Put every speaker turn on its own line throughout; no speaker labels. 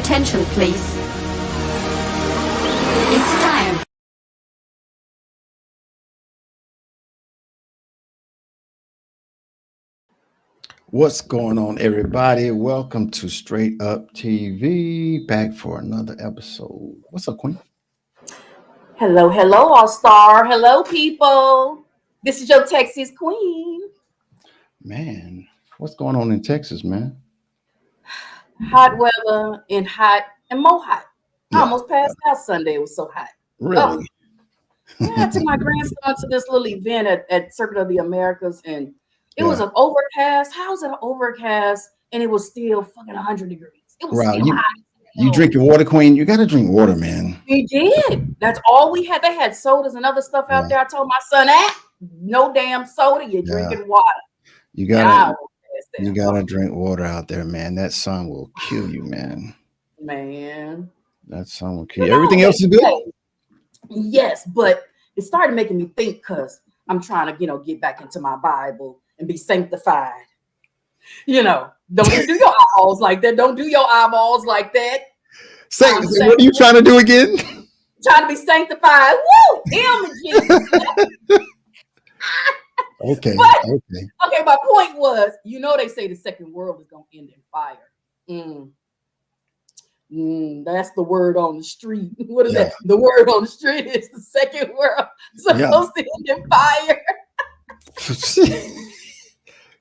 attention, please. It's time.
What's going on, everybody? Welcome to Straight Up TV. Back for another episode. What's up, Queen?
Hello, hello, All Star. Hello, people. This is your Texas Queen.
Man, what's going on in Texas, man?
Hot weather and hot and more hot. I
Yeah.
almost passed out Sunday. It was so hot.
Really?
Yeah, I took my grandson to this little event at Circuit of the Americas, and it was an overcast. How is it an overcast? And it was still fucking 100 degrees. It was
Wow,
still hot.
You drink your water, Queen? You got to drink water, man.
We did. That's all we had. They had sodas and other stuff out there. I told my son, no damn soda. You're drinking water.
You gotta drink water out there, man. That sun will kill you, man.
Man.
That sun will kill you. Everything else is good?
Yes, but it started making me think because I'm trying to, get back into my Bible and be sanctified. Don't do your eyeballs like that. Don't do your eyeballs like that.
What are you trying to do again?
Trying to be sanctified. Woo!
Okay.
Okay, my point was, they say the second world is going to end in fire. That's the word on the street. What is that? The word on the street is the second world supposed to end in fire.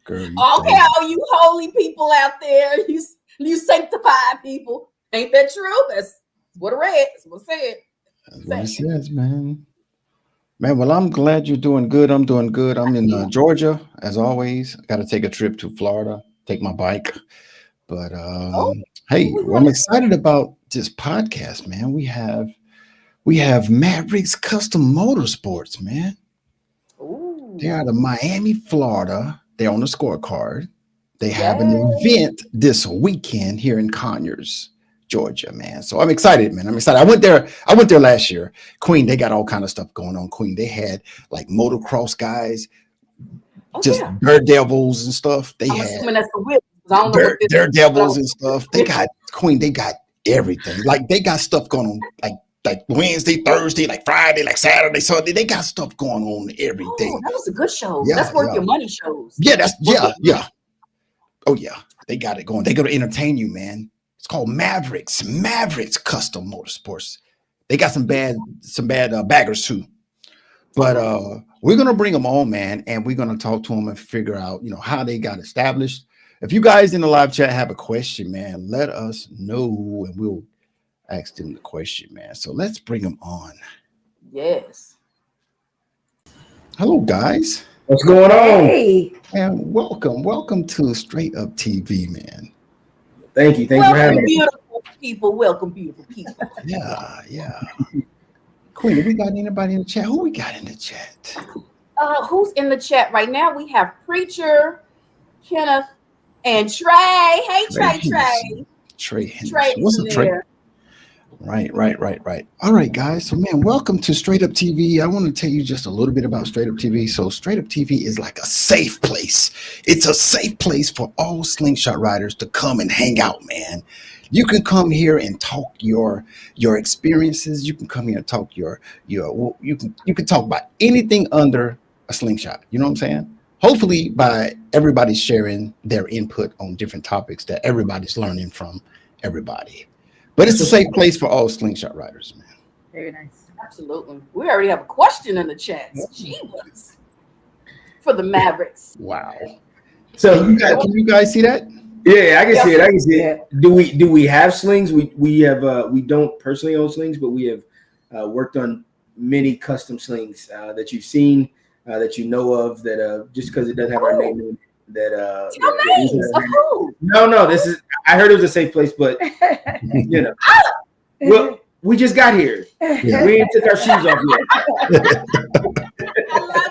Girl,
all you holy people out there, you sanctified people. Ain't that true? That's what I read. That's what it said.
That's what it says, man. Man, well, I'm glad you're doing good. I'm doing good. I'm in Georgia, as always. I got to take a trip to Florida, take my bike. But hey, I'm excited about this podcast, man. We have Mavericks Custom Motorsports, man.
Ooh.
They're out of Miami, Florida. They're on the scorecard. They have an event this weekend here in Conyers, Georgia, man. So I'm excited, man. I'm excited. I went there last year. Queen, they got all kind of stuff going on. Queen, they had like motocross guys, daredevils and stuff. They
I'm
had
assuming that's the whip.
daredevils and stuff. They got everything. Like they got stuff going on like Wednesday, Thursday, like Friday, like Saturday, Sunday. They got stuff going on every day.
That was a good show. That's worth your money shows.
Yeah. Oh yeah, they got it going. They're gonna entertain you, man. It's called Mavericks Custom Motorsports. They got some bad baggers too, but we're gonna bring them on, man, and we're gonna talk to them and figure out, how they got established. If you guys in the live chat have a question, man, let us know and we'll ask them the question, man. So let's bring them on.
Yes.
Hello, guys.
What's going on?
Hey.
And welcome to Straight Up TV, man.
Thank you for having me.
Welcome, beautiful people.
Yeah. Queen, have we got anybody in the chat? Who we got in the chat?
Who's in the chat right now? We have Preacher, Kenneth, and Trey. Hey, Trey.
Trey. What's up, Trey? Right. All right, guys. So, man, welcome to Straight Up TV. I want to tell you just a little bit about Straight Up TV. So, Straight Up TV is like a safe place. It's a safe place for all slingshot riders to come and hang out, man. You can come here and talk your experiences. You can come here and talk you can talk about anything under a slingshot. You know what I'm saying? Hopefully, by everybody sharing their input on different topics that everybody's learning from everybody. But it's a safe place for all slingshot riders, man.
Very nice. Absolutely. We already have a question in the chat. She was for the Mavericks.
Wow. So can you guys see that?
Yeah, I can see it. Do we have slings? We don't personally own slings, but we have worked on many custom slings that you've seen, that you know of, that just because it doesn't have our name in it. No, this is, I heard it was a safe place, but well, we just got here. Yeah. We ain't took our shoes off yet.
I love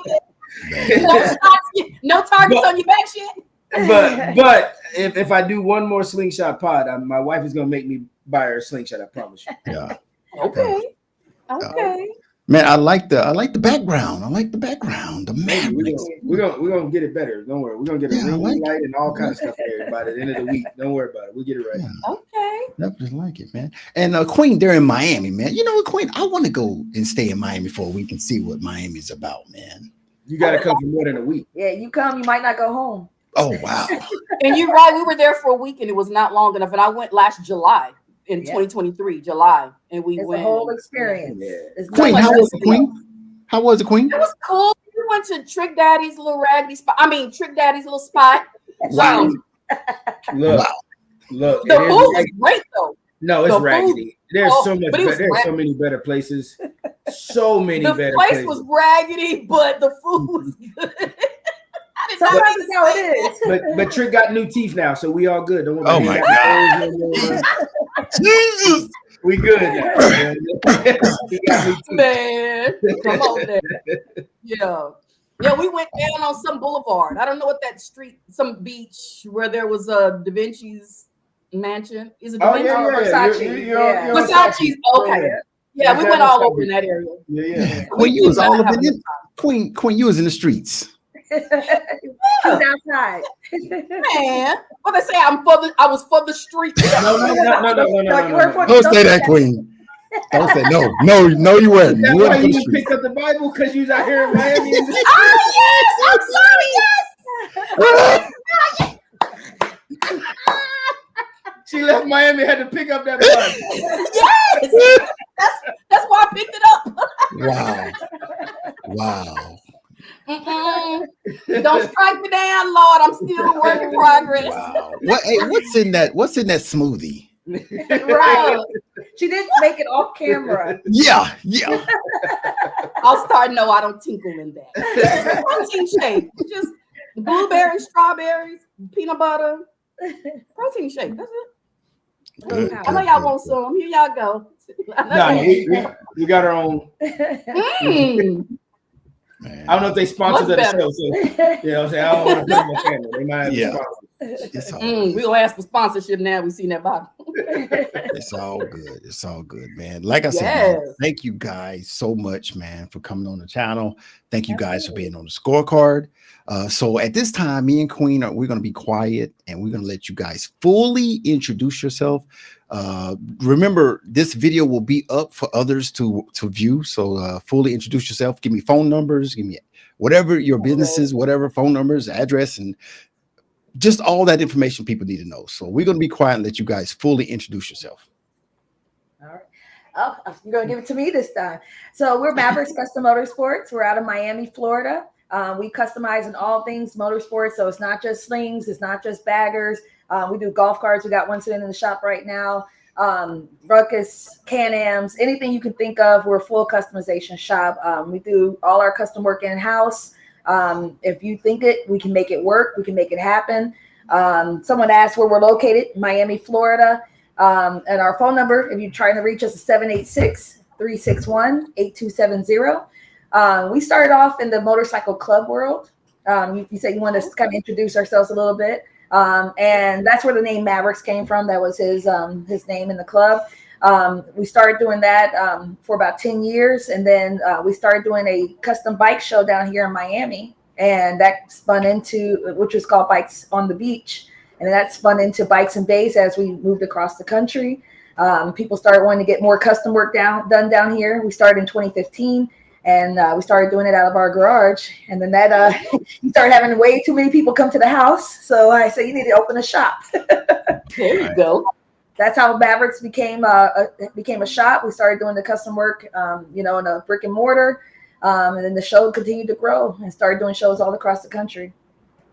it. No targets on your back shit.
But if I do one more slingshot pod, my wife is gonna make me buy her a slingshot. I promise you.
Yeah.
Okay.
Man, I like the background. I like the background. The
Maybe
Mavericks.
we're gonna get it better. Don't worry. We're gonna get a
Yeah, I
ring
like
light and all kinds of stuff there by the end of the week. Don't worry about it. We'll get it right.
Yeah,
Okay.
definitely like it, man. And Queen, they're in Miami, man. You know what, Queen? I want to go and stay in Miami for a week and see what Miami's about, man.
You got to come for more than a week.
Yeah, you come, you might not go home.
Oh wow.
And you're right. We were there for a week, and it was not long enough. And I went last July in 2023, July, and we
It's
went.
a whole experience.
Yeah.
It's
Queen,
not
how
like
was the Queen? How was the Queen?
It was cool. We went to Trick Daddy's little raggedy spot. I mean, Trick Daddy's little spot.
Wow.
Look,
Wow.
look.
The
it
food
is
was
like-
great though.
no, it's
the food-
raggedy. There's
oh,
so much.
but it was
There's so
raggedy.
many better places. So many
The
better
place
places.
was raggedy, but the food was good. I did not
Sometimes
mean
that's how it
to say
is.
But Trick got new teeth now, so we all good. Don't worry.
Oh
about
my
it. He got those no more.
Jesus.
We good now. Man. He got new teeth.
Man, come on there. Yeah, we went down on some boulevard. I don't know what that street, some beach where there was a Da Vinci's mansion. Is it Da
Oh
Vinci?
yeah, yeah.
Versace,
You're
yeah.
on
Versace's. Okay. Yeah, we went all over in that area.
Yeah.
Queen, you
did
was
not
all up
have
in it. Queen, you was in the streets.
She was outside.
Man, what they say? I was for the street.
No.
You were for-
Don't say that, Queen. Don't say no, you weren't.
That's
You
why
weren't for
you
the streets.
picked up the Bible because you was out here in Miami.
Oh yes, I'm sorry. Yes.
She left Miami, had to pick up that Bible.
Yes, that's why I picked it up.
Wow.
Don't strike me down, Lord. I'm still a work in progress.
Wow. What's in that smoothie?
Right.
She did make it off camera.
Yeah.
I'll start. No, I don't tinkle in that. It's a protein shake. Just blueberries, strawberries, peanut butter. Protein shake. That's it.
Good,
I know y'all want some. Here y'all go.
No, we got our own.
Man.
I don't know if they sponsored the
Much
show, so you know what I'm saying. I don't want to put them on camera. They might have
Yeah.
sponsor.
It's all,
We gonna ask for sponsorship now. We seen that bottle.
it's all good. It's all good, man. Like I said, man,
Yes.
thank you guys so much, man, for coming on the channel. Thank you guys for being on the scorecard. So at this time, me and Queen we're gonna be quiet and we're gonna let you guys fully introduce yourself. Remember, this video will be up for others to view. So fully introduce yourself. Give me phone numbers. Give me whatever your business is, whatever phone numbers, address, and just all that information people need to know. So we're going to be quiet and let you guys fully introduce yourself.
All right. Oh, you're going to give it to me this time. So we're Mavericks Custom Motorsports. We're out of Miami, Florida. We customize in all things motorsports. So it's not just slings. It's not just baggers. We do golf carts. We got one sitting in the shop right now. Ruckus, Can-Ams, anything you can think of. We're a full customization shop. We do all our custom work in-house. If you think it, we can make it work. We can make it happen. Someone asked where we're located, Miami, Florida. And our phone number, if you're trying to reach us, is 786-361-8270. We started off in the motorcycle club world. You said you want to kind of introduce ourselves a little bit. And that's where the name Mavericks came from. That was his name in the club. We started doing that for about 10 years. And then we started doing a custom bike show down here in Miami. And that spun into, which was called Bikes on the Beach. And that spun into Bikes and Bays as we moved across the country. People started wanting to get more custom work done down here. We started in 2015. And we started doing it out of our garage. And then that you started having way too many people come to the house. So I said, you need to open a shop.
There you go.
That's how Mavericks became a shop. We started doing the custom work, in a brick and mortar. And then the show continued to grow and started doing shows all across the country.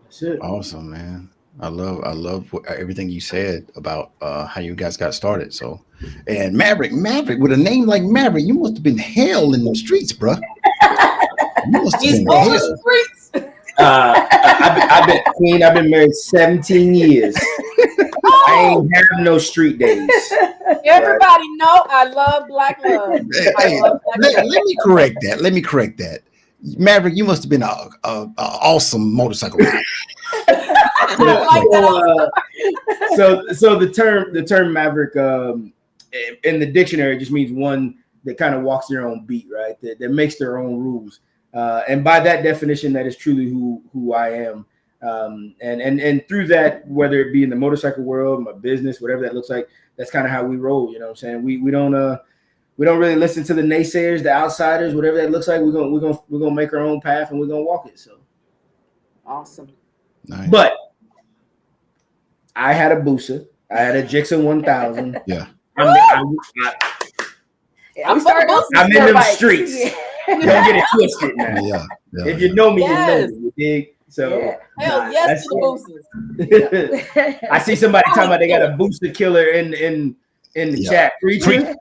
That's it.
Awesome, man. I love everything you said about how you guys got started. So, and Maverick, with a name like Maverick, you must have been hell in the streets, bro. You must have
He's
been
on
hell.
the streets.
I've been married 17 years. I ain't have no street days.
Everybody know I love black love.
Hey, let me correct that. Maverick, you must have been a awesome motorcycle rider.
So the term Maverick in the dictionary just means one that kind of walks their own beat, right? That makes their own rules. And by that definition, that is truly who I am. And through that, whether it be in the motorcycle world, my business, whatever that looks like, that's kind of how we roll. You know what I'm saying? We don't really listen to the naysayers, the outsiders, whatever that looks like. We're gonna make our own path and we're gonna walk it. So
awesome.
Nice.
But I had a Busa. I had a Jixon 1000.
Yeah.
I'm in them streets.
Yeah.
Don't get it twisted now.
Yeah.
If you know me,
Yes.
you know me. You dig? So
Hell yes to the boosters.
I see somebody talking about they got a booster killer in the chat. Preacher.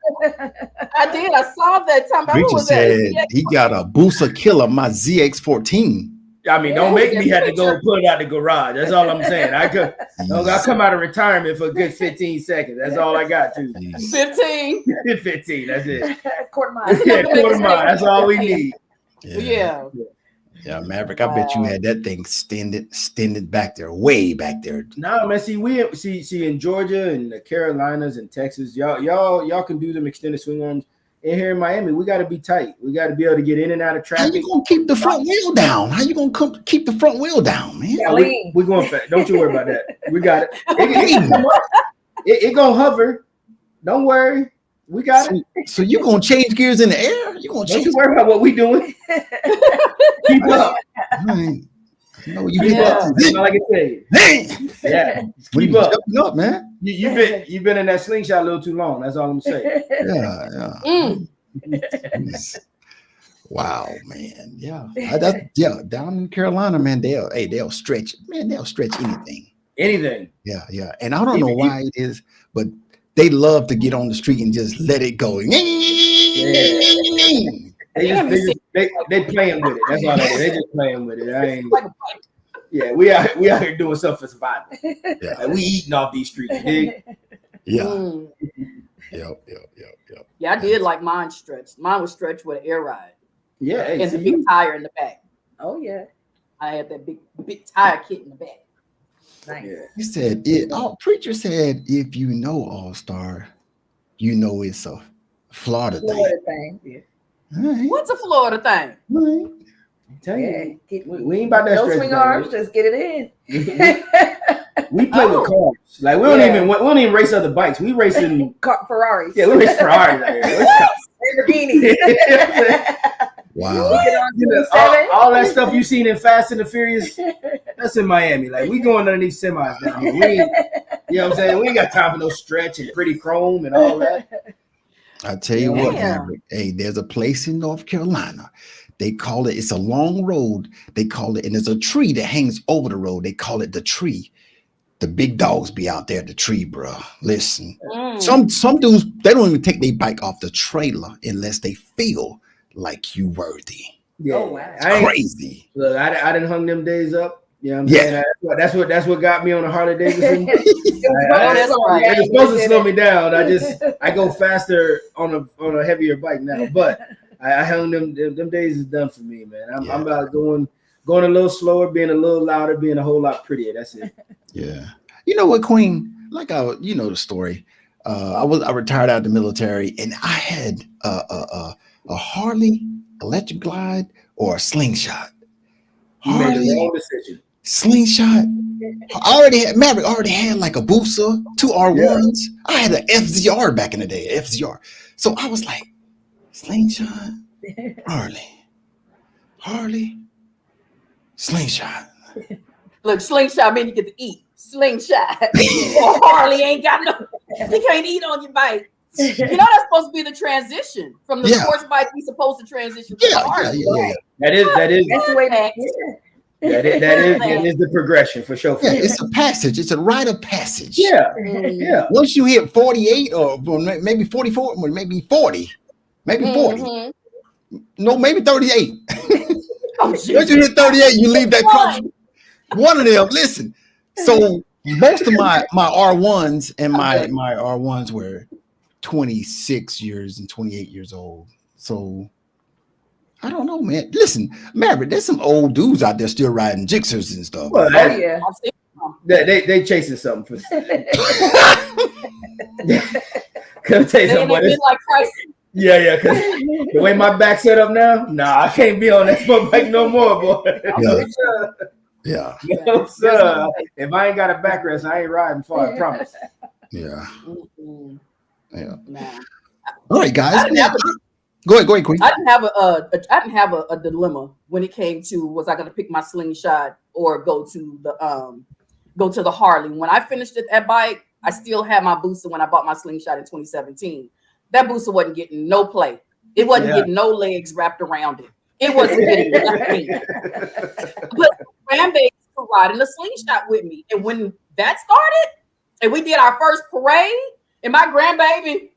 I did. I saw that. Talking about who
Preacher
was
said
that?
he got a Busa killer, my ZX14.
I mean, don't make me have to go put it out the garage. That's all I'm saying. I'll come out of retirement for a good 15 seconds. That's all I got to.
15.
15. That's it.
Quarter mile.
Yeah, quarter mile. That's all we need.
Yeah.
Yeah, Maverick. I bet you had that thing extended back there, way back there.
No, man. See in Georgia and the Carolinas and Texas, y'all can do them extended swing arms. And here in Miami, we got to be tight. We got to be able to get in and out of traffic.
How you gonna keep the front wheel down? How you gonna keep the front wheel down, man?
Yeah, we're going fast. Don't you worry about that. We got it. It gonna hover. Don't worry. We got it.
So you gonna change gears in the air?
Don't you worry about what we doing. Keep up.
No, you
Keep up. That's all I can tell you. Yeah. Keep up.
Up, man.
You've been in that slingshot a little too long. That's all I'm saying.
Yeah. Wow, man. Yeah. Down in Carolina, man, they'll stretch. Man, they'll stretch anything.
Anything.
Yeah. And I don't know why it is, but they love to get on the street and just let it go.
They playing with it. That's all they do. They just playing with it. We out here doing stuff for survival.
Yeah.
Like, we eating off these streets. Dig?
Yeah. Yep.
Yeah, I did like mine stretched. Mine was stretched with an air ride.
Yeah.
And the big tire in the back.
Oh yeah.
I had that big tire kit in the back.
Nice.
Yeah.
He said Preacher said if you know All Star, you know it's a Florida thing.
Yeah.
Right.
What's a Florida thing?
Right.
Tell you, we ain't about that
No
stretch.
swing arms, just get it in.
We play with cars. Like we don't even race other bikes. We racing
Ferraris.
Yeah, we race Ferraris out here.
Lamborghinis.
Wow.
All that stuff you seen in Fast and the Furious, that's in Miami. Like we going underneath semis down here. You know what I'm saying? We ain't got time for no stretch and pretty chrome and all that.
I tell you what, Maverick. Hey, there's a place in North Carolina. They call it, it's a long road. They call it, and there's a tree that hangs over the road. They call it the tree. The big dogs be out there at the tree, bro. Listen, some dudes, they don't even take their bike off the trailer unless they feel like you worthy.
Yeah.
Oh, wow.
It's crazy.
Look, I didn't hung them days up. You know what I'm saying? That's what got me on a Harley Davidson. It's supposed to slow me down. I go faster on a heavier bike now. But I hung them days is done for me, man. I'm about going a little slower, being a little louder, being a whole lot prettier. That's it.
Yeah. You know what, Queen? You know the story. I retired out of the military, and I had a Harley electric glide or a slingshot.
You made the wrong decision.
Slingshot. Maverick already had like a Busa, 2 R1s. I had an FZR back in the day, FZR. So I was like, slingshot, Harley, slingshot.
Look, slingshot mean you get to eat. Slingshot. Or Harley ain't got no. You can't eat on your bike. You know that's supposed to be the transition from the sports bike. We supposed to transition to the Harley.
Yeah.
That is
That's the way
that is the progression for sure.
Yeah, it's a passage. It's a rite of passage.
Yeah.
Once you hit 48 or maybe 44, or maybe 40, maybe 40. No, maybe 38. Once you hit 38, you leave that crutch. One of them. Listen. So most of my R1s and my R1s were 26 years and 28 years old. So I don't know, man. Listen, Maverick, there's some old dudes out there still riding Gixxers and stuff.
Well, they chasing something for. Can I tell you something?
Like
Yeah, because the way my back's set up now, I can't be on that sport bike no more, boy.
Yeah.
No, sir. If I ain't got a backrest, I ain't riding far, I promise.
Yeah.
Mm-mm.
Yeah.
Nah.
All right, guys. Go ahead, Queen.
I didn't have a dilemma when it came to was I going to pick my slingshot or go to the Harley. When I finished that bike, I still had my booster when I bought my slingshot in 2017. That booster wasn't getting no play. It wasn't getting no legs wrapped around it. It wasn't getting nothing. But grandbabies were riding the slingshot with me. And when that started and we did our first parade and my grandbaby,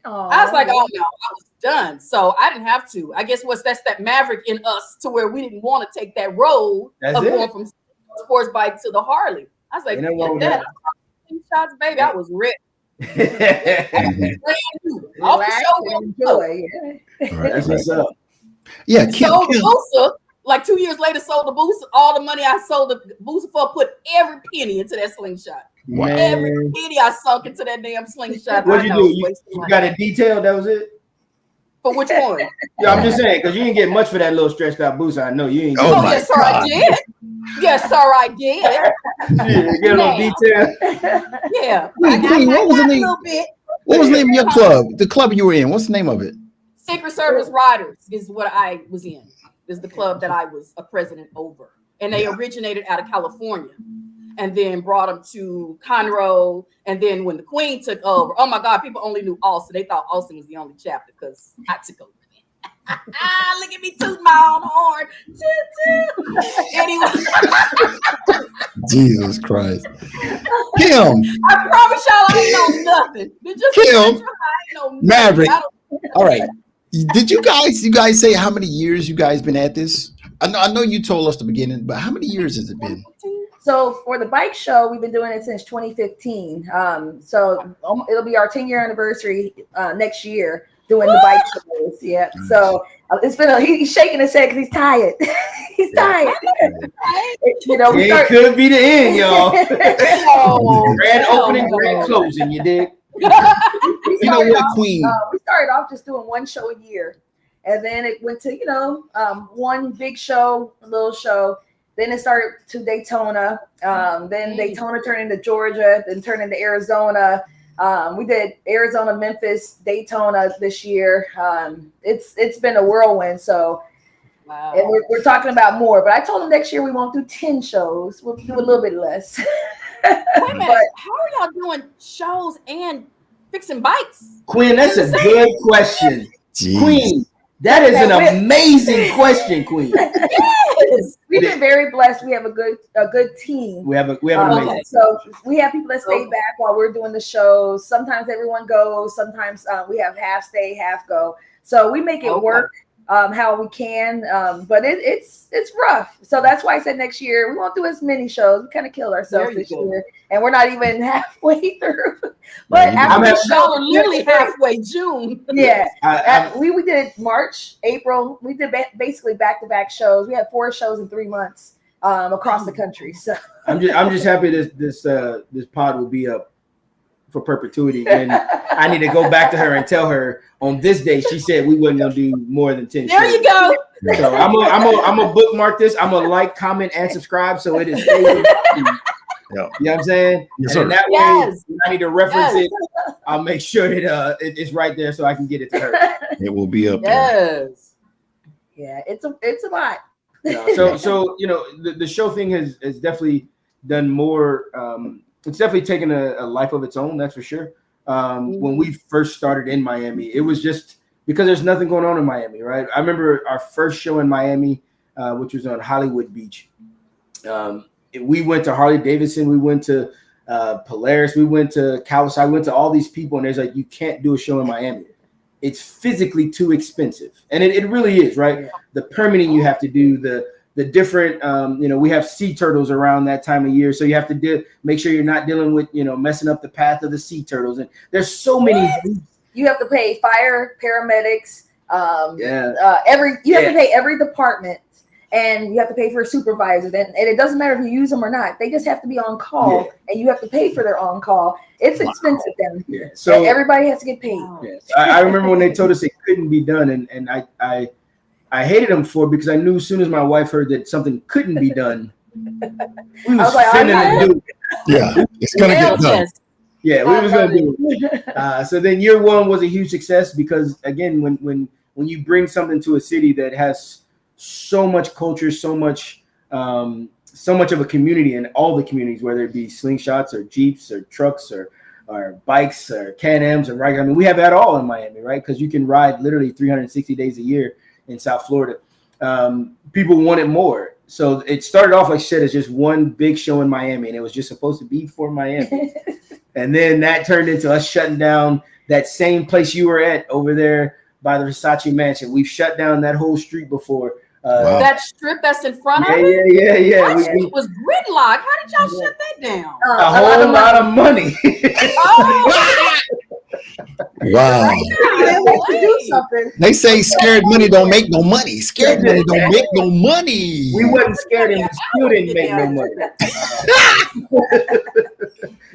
I was like, oh no, I was done. So I didn't have to. I guess that's that Maverick in us to where we didn't want to take that road of going from sports bike to the Harley. I was like, that shots, baby. I was ready. Off the show.
That's what's up.
Yeah,
sold the booster. Like 2 years later, sold the booster. All the money I sold the booster for, put every penny into that slingshot.
Wow.
Every penny I sunk into that damn slingshot.
What'd you do? You got it detailed? That was it?
For which one?
Yeah, I'm just saying, because you didn't get much for that little stretched out booster. I know you ain't.
Oh, yes, sir, I did. Yes, sir, I did.
Get a little detail.
Yeah.
Wait, Queen, what was the name? What was the name of your club? The club you were in? What's the name of it?
Secret Service Riders is what I was in. Is the club that I was a president over. And they originated out of California and then brought them to Conroe. And then when the Queen took over, oh my God, people only knew Austin. They thought Austin was the only chapter because I took over. Look at me tooting my own horn. Anyway.
Jesus Christ. Kim.
I promise y'all I ain't know nothing.
Kim. Maverick. All right. Did you guys say how many years you guys been at this? I know you told us the beginning, but how many years has it been?
So for the bike show, we've been doing it since 2015. So it'll be our 10-year anniversary next year doing the bike shows. Yeah. So it's been he's shaking his head because he's tired. He's tired.
It could be the end, y'all. Grand opening, grand closing. You dig?
You know what, Queen?
We started off just doing one show a year, and then it went to one big show, a little show. Then it started to Daytona. Then Daytona turned into Georgia, then turned into Arizona. We did Arizona, Memphis, Daytona this year. It's been a whirlwind. So, wow. And we're talking about more. But I told them next year we won't do 10 shows. We'll do a little bit less.
Wait a minute. How are y'all doing shows and fixing bikes?
Queen, that's a good question.
Jeez.
Queen, that is an amazing question, Queen.
Yes. We've been very blessed. We have a good team.
We have an amazing.
So we have people that stay back while we're doing the shows. Sometimes everyone goes. Sometimes we have half stay, half go. So we make it work how we can. But it's rough. So that's why I said next year we won't do as many shows. We kind of killed ourselves this year, and we're not even halfway through. But
y'all are literally halfway June.
Yeah, we did March, April. We did basically back-to-back shows. We had 4 shows in 3 months across the country. So
I'm just happy this pod will be up for perpetuity, and I need to go back to her and tell her on this day she said we wasn't gonna do more than 10
there
shows.
You go.
So I'm a bookmark this. I'm gonna like, comment, and subscribe so it is saved. You know what I'm saying?
Yes,
and that way, when I need to reference it, I'll make sure that it's right there so I can get it to her.
It will be up there.
Yes. Yeah, it's a lot.
So the show thing has definitely done more. It's definitely taken a life of its own. That's for sure. When we first started in Miami, it was just because there's nothing going on in Miami, right? I remember our first show in Miami, which was on Hollywood Beach. We went to Harley Davidson, we went to Polaris, we went to Kawasaki, we went to all these people, and there's like, you can't do a show in Miami. It's physically too expensive, and it really is, right? Yeah. The permitting you have to do, the different, we have sea turtles around that time of year, so you have to make sure you're not dealing with, messing up the path of the sea turtles, and there's so many.
You have to pay fire, paramedics, you have to pay every department. and you have to pay for a supervisor. And it doesn't matter if you use them or not. They just have to be on call, and you have to pay for their on call. It's expensive then.
Yeah. So
everybody has to get paid.
Yes. I remember when they told us it couldn't be done, and I hated them for it because I knew as soon as my wife heard that something couldn't be done, we was finna do it.
Yeah, it's gonna get done.
Yeah, we was gonna do it. So then year one was a huge success because again, when you bring something to a city that has so much culture, so much of a community in all the communities, whether it be slingshots or Jeeps or trucks or bikes or Can-Ams or right. I mean, we have that all in Miami, right? Because you can ride literally 360 days a year in South Florida. People wanted more. So it started off, like I said, as just one big show in Miami, and it was just supposed to be for Miami. And then that turned into us shutting down that same place you were at over there by the Versace Mansion. We've shut down that whole street before.
Wow.
That strip that's in front of it?
Yeah.
That street was gridlocked. How did y'all shut that down?
A whole lot of money.
Oh,
Wow.
Do something.
They say scared money don't make no money. Scared money don't make no money.
We wasn't scared and we still didn't make no money.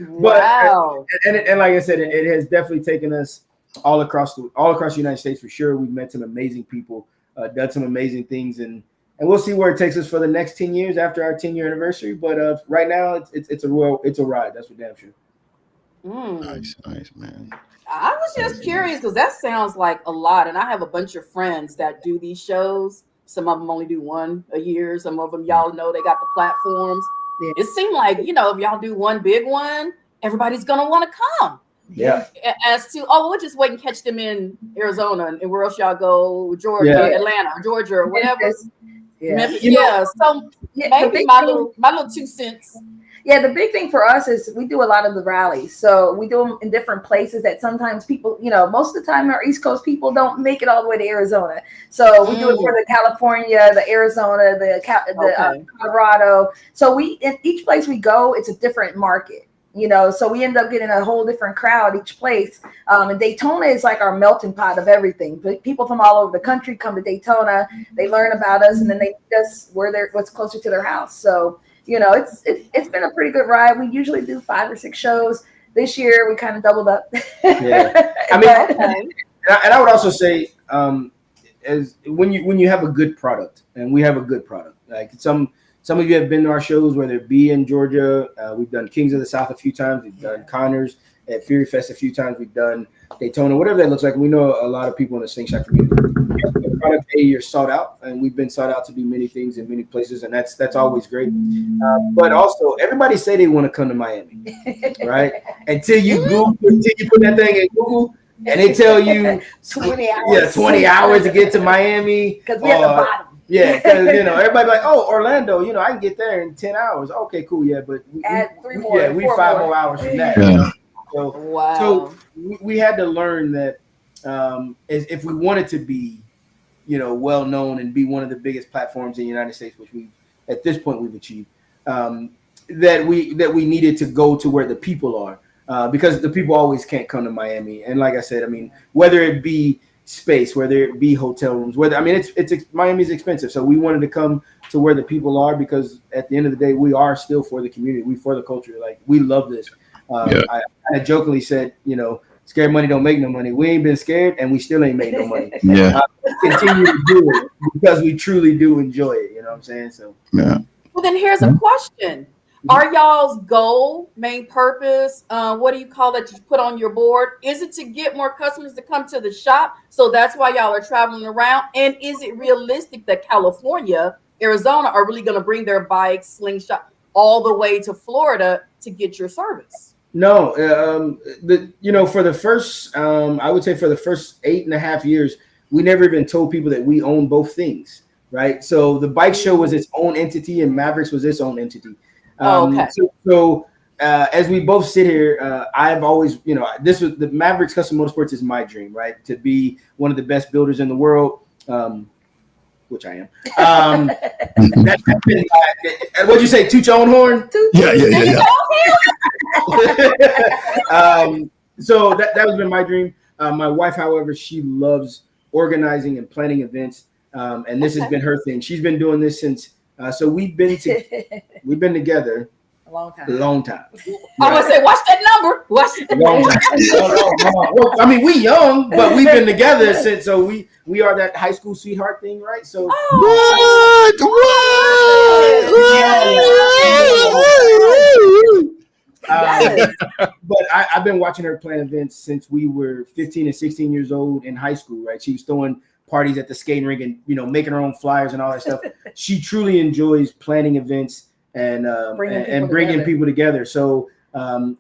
wow.
But, and like I said, it has definitely taken us all across the United States for sure. We've met some amazing people, done some amazing things, and we'll see where it takes us for the next 10 years after our 10-year anniversary. But right now, it's a ride. That's for damn sure.
Nice, man.
I was just curious because that sounds like a lot. And I have a bunch of friends that do these shows. Some of them only do one a year. Some of them, y'all know, they got the platforms. Yeah. It seemed like, if y'all do one big one, everybody's going to want to come.
Yeah.
As to, we'll just wait and catch them in Arizona. And where else y'all go? Georgia, Atlanta, or Georgia, or whatever. Memphis. So maybe my little 2 cents.
Yeah, the big thing for us is we do a lot of the rallies. So we do them in different places that sometimes people, most of the time our East Coast people don't make it all the way to Arizona. So we do it for the California, the Arizona, the Colorado. So in each place we go, it's a different market. So we end up getting a whole different crowd each place. And Daytona is like our melting pot of everything. But people from all over the country come to Daytona. They learn about us, and then they meet us what's closer to their house. So it's been a pretty good ride. We usually do 5 or 6 shows. This year we kind of doubled up.
Yeah, I mean, and I would also say, as when you have a good product, and we have a good product, like some of you have been to our shows, whether it be in Georgia. We've done Kings of the South a few times. We've done Connors at Fury Fest a few times. We've done Daytona, whatever that looks like. We know a lot of people in the slingshot community. The product, you're sought out, and we've been sought out to do many things in many places, and that's always great. But also, everybody say they want to come to Miami, right? Until you put that thing in Google, and they tell you
20 hours.
Yeah, 20 hours to get to Miami.
Because we're at the bottom.
Yeah, because everybody like, Orlando, I can get there in 10 hours. Okay, cool, yeah, but we
3 more.
we 5 more hours from that.
Yeah.
So we had to learn that if we wanted to be, well known and be one of the biggest platforms in the United States, which at this point we've achieved, that we needed to go to where the people are, because the people always can't come to Miami. And like I said, I mean, whether it be space, whether it be hotel rooms, it's Miami's expensive. So we wanted to come to where the people are, because at the end of the day, we are still for the community. We for the culture. Like, we love this. I jokingly said, scared money don't make no money. We ain't been scared, and we still ain't made no money.
Yeah.
Continue to do it because we truly do enjoy it. You know what I'm saying? So
yeah.
Well, then here's a question. Are y'all's goal, main purpose, what do you call that you put on your board? Is it to get more customers to come to the shop? So that's why y'all are traveling around? And is it realistic that California, Arizona are really going to bring their bikes, slingshot, all the way to Florida to get your service?
No, for the first, I would say for the first 8.5 years, we never even told people that we own both things, right? So the bike show was its own entity, and Mavericks was its own entity.
Okay.
So as we both sit here, I've always, this was the Mavericks Custom Motorsports is my dream, right? To be one of the best builders in the world, which I am. That's been what'd you say? Toot your own horn?
Yeah.
So that has been my dream. My wife, however, she loves organizing and planning events. And this has been her thing. She's been doing this since. So we've been together
A long time.
a long time.
I want to say, watch that number. Watch that
Long
number.
time. Well, I mean, we young, but we've been together since. So we are that high school sweetheart thing, right? So but I've been watching her plan events since we were 15 and 16 years old in high school, right? She was throwing parties at the skating rink and making her own flyers and all that stuff. She truly enjoys planning events and bringing people together. So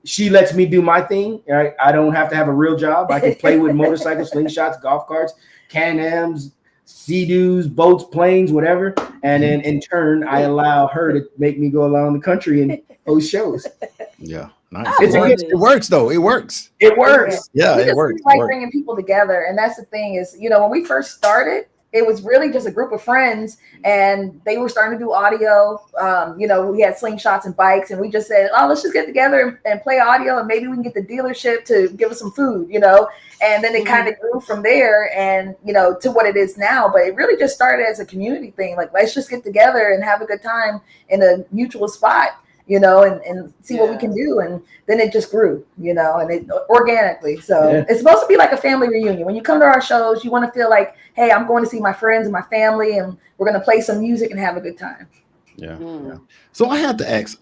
she lets me do my thing. Right? I don't have to have a real job. I can play with motorcycles, slingshots, golf carts, Can-Ams, Sea-Doos, boats, planes, whatever. And then in turn, I allow her to make me go around the country and host shows.
Yeah, nice.
It
works though. It works.
It works.
Yeah,
We
it
just
works.
like bringing people together, and that's the thing is, when we first started, it was really just a group of friends, and they were starting to do audio. We had slingshots and bikes, and we just said, "Oh, let's just get together and play audio, and maybe we can get the dealership to give us some food." And then it kind of grew from there, and to what it is now. But it really just started as a community thing. Like, let's just get together and have a good time in a mutual spot. And see what we can do. And then it just grew, and it organically. So it's supposed to be like a family reunion. When you come to our shows, you want to feel like, hey, I'm going to see my friends and my family, and we're going to play some music and have a good time.
Yeah. So I have to ask.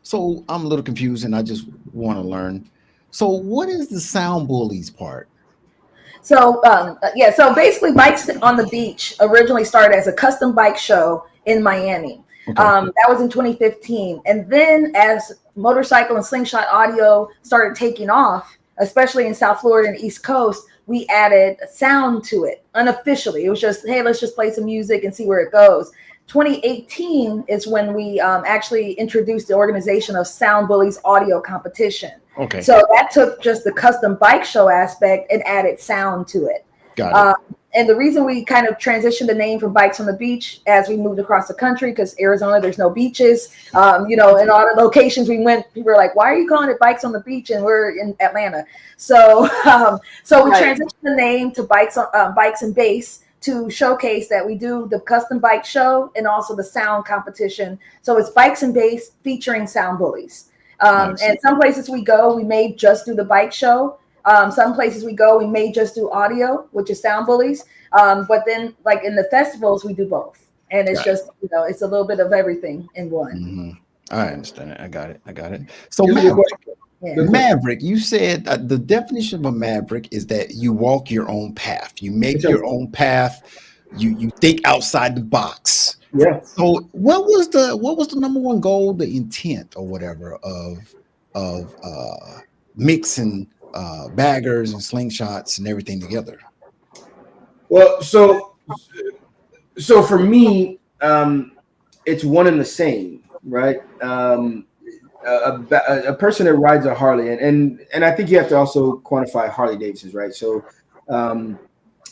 So I'm a little confused, and I just want to learn. So what is the Sound Bullies part?
So so basically, Bikes on the Beach originally started as a custom bike show in Miami. Okay. That was in 2015. And then as motorcycle and slingshot audio started taking off, especially in South Florida and East Coast, we added sound to it unofficially. It was just, hey, let's just play some music and see where it goes. 2018 is when we actually introduced the organization of Sound Bullies Audio Competition. Okay. So that took just the custom bike show aspect and added sound to it. Got it. And the reason we kind of transitioned the name from Bikes on the Beach as we moved across the country, because Arizona, there's no beaches. In all the locations we went, people were like, why are you calling it Bikes on the Beach? And we're in Atlanta. So we transitioned the name to Bikes and Bass to showcase that we do the custom bike show and also the sound competition. So it's Bikes and Bass featuring Sound Bullies. Nice. And some places we go, we may just do the bike show. Some places we go, we may just do audio, which is Sound Bullies. But then, like in the festivals, we do both, and it's just it's a little bit of everything in one.
Mm-hmm. I understand it. I got it. So Maverick, you said the definition of a maverick is that you walk your own path. You make your own path. You think outside the box. Yeah. So what was the number one goal, the intent or whatever of mixing baggers and slingshots and everything together?
Well, so for me, it's one and the same, right? A person that rides a Harley, and I think you have to also quantify Harley Davidsons, right? So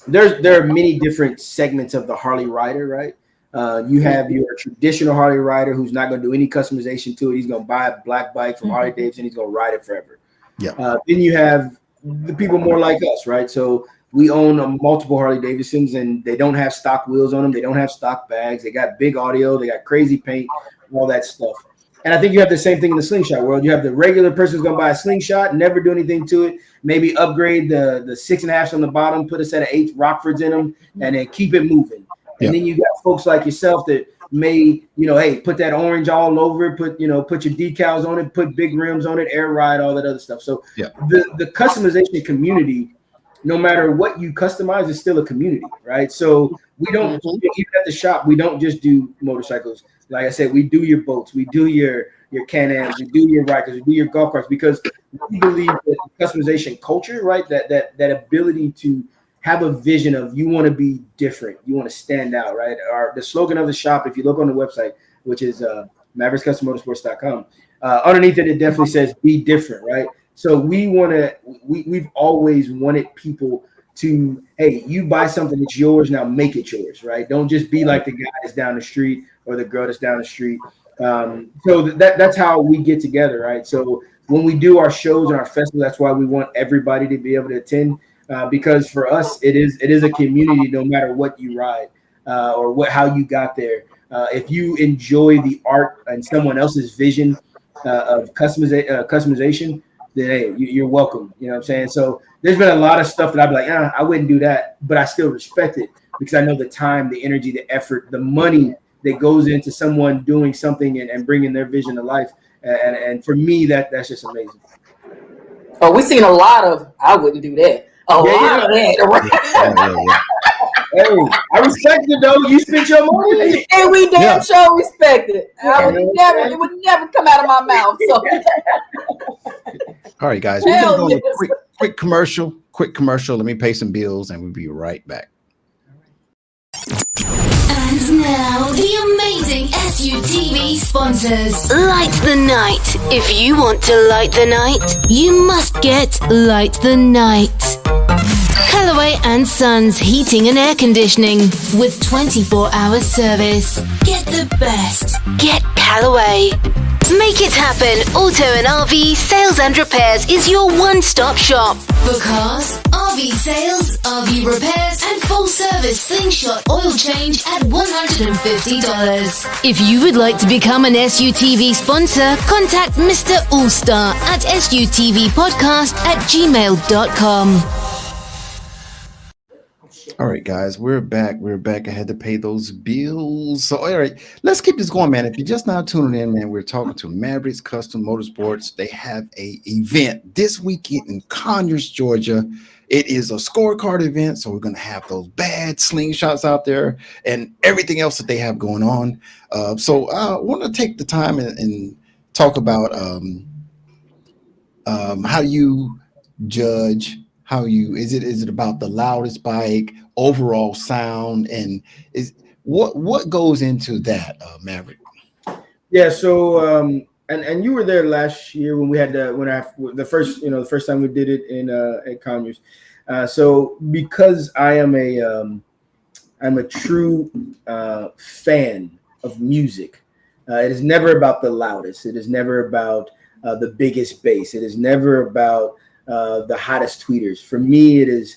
there are many different segments of the Harley rider, right? You have your traditional Harley rider who's not going to do any customization to it. He's going to buy a black bike from Harley Davidson. He's going to ride it forever. Yeah. Then you have the people more like us, right? So we own multiple Harley Davidsons, and they don't have stock wheels on them. They don't have stock bags. They got big audio. They got crazy paint, all that stuff. And I think you have the same thing in the slingshot world. You have the regular person who's going to buy a slingshot, never do anything to it, maybe upgrade the 6.5s on the bottom, put a set of 8 Rockfords in them, and then keep it moving. And then you got folks like yourself that may, hey, put that orange all over it, put your decals on it, put big rims on it, air ride, all that other stuff. So the customization community, no matter what you customize, is still a community, right? So we don't, even at the shop, we don't just do motorcycles. Like I said, we do your boats, we do your Can-Ams, we do your Rikers, we do your golf carts, because we believe that customization culture, right? That ability to have a vision of you want to be different, you want to stand out, right? The slogan of the shop, if you look on the website, which is MavericksCustomMotorsports.com, underneath it definitely says "Be different," right? So we've always wanted people to, hey, you buy something that's yours, now make it yours, right? Don't just be like the guy that's down the street or the girl that's down the street. So that's how we get together, right? So when we do our shows and our festivals, that's why we want everybody to be able to attend. because for us, it is a community no matter what you ride or how you got there. If you enjoy the art and someone else's vision of customization, then hey, you're welcome. You know what I'm saying? So there's been a lot of stuff that I'd be like, I wouldn't do that, but I still respect it because I know the time, the energy, the effort, the money that goes into someone doing something and bringing their vision to life. And for me, that's just amazing.
Oh, we've seen a lot of, I wouldn't do that. A lot of that.
Hey, I respect it though. You spent your money,
and we damn sure respect it. It would never come out of my mouth. So,
all right, guys, we're gonna go on a quick commercial. Quick commercial. Let me pay some bills, and we'll be right back.
And now, the amazing SUTV sponsors. Light the night. If you want to light the night, you must get Light the Night. Callaway and Sons Heating and Air Conditioning with 24-hour service. Get the best. Get Callaway. Make it happen. Auto and RV sales and repairs is your one-stop shop. For cars, RV sales, RV repairs, and full-service Slingshot oil change at $150. If you would like to become an SUTV sponsor, contact Mr. Allstar at sutvpodcast@gmail.com.
All right, guys, we're back. I had to pay those bills. So, all right, let's keep this going, man. If you're just now tuning in, man, we're talking to Mavericks Custom Motorsports. They have a event this weekend in Conyers, Georgia. It is a scorecard event, so we're going to have those bad slingshots out there and everything else that they have going on. So I want to take the time and talk about how you judge. Is it about the loudest bike, overall sound, and is what goes into that, Maverick?
Yeah, so and you were there last year when we had the first time we did it in at Conyers. So because I'm a true fan of music, it is never about the loudest. It is never about the biggest bass. It is never about the hottest tweeters. For me, it is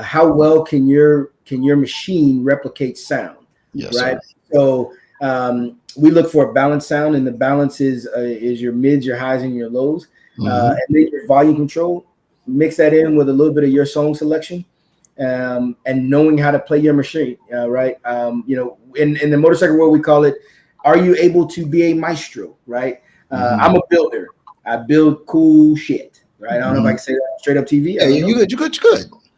how well can your machine replicate sound,
yes,
right?
Sir.
So we look for a balanced sound, and the balance is your mids, your highs, and your lows, and then your volume control. Mix that in with a little bit of your song selection, and knowing how to play your machine, right? In the motorcycle world, we call it, are you able to be a maestro, right? I'm a builder. I build cool shit. Right, I don't know if I can say that straight up TV.
Yeah, you're good.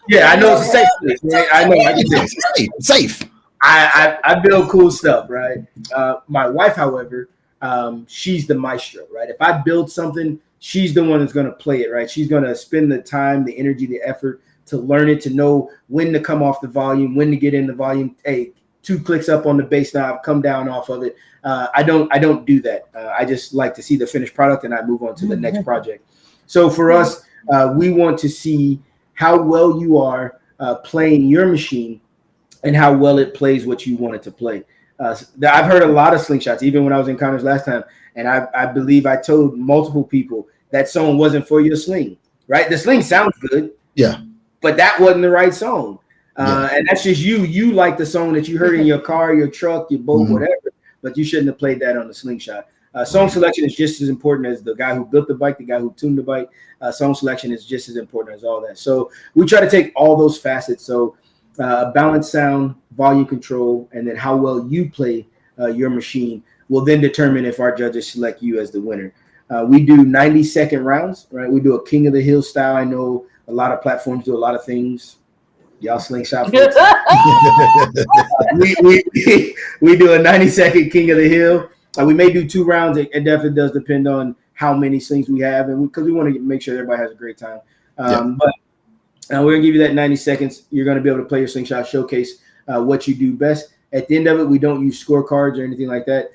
Yeah, I know it's a safe place. Right? I know I can say
it's safe.
I build cool stuff, right? My wife, however, she's the maestro, right? If I build something, she's the one that's going to play it, right? She's going to spend the time, the energy, the effort to learn it, to know when to come off the volume, when to get in the volume. Hey, 2 clicks up on the bass knob, come down off of it. I don't do that. I just like to see the finished product, and I move on to the next project. So for us, we want to see how well you are playing your machine and how well it plays what you want it to play. I've heard a lot of slingshots, even when I was in Conyers last time, and I believe I told multiple people that song wasn't for your sling, right? The sling sounds good,
yeah,
but that wasn't the right song. And that's just you. You like the song that you heard in your car, your truck, your boat, whatever, but you shouldn't have played that on the slingshot. Song selection is just as important as the guy who built the bike, the guy who tuned the bike. Song selection is just as important as all that. So we try to take all those facets. So balanced sound, volume control, and then how well you play your machine will then determine if our judges select you as the winner. We do 90-second rounds, right? We do a King of the Hill style. I know a lot of platforms do a lot of things. Y'all slingshot. we do a 90-second King of the Hill. We may do 2 rounds. It definitely does depend on how many slings we have, and because we want to make sure everybody has a great time. But we're gonna give you that 90 seconds. You're gonna be able to play your slingshot, showcase what you do best. At the end of it, we don't use scorecards or anything like that.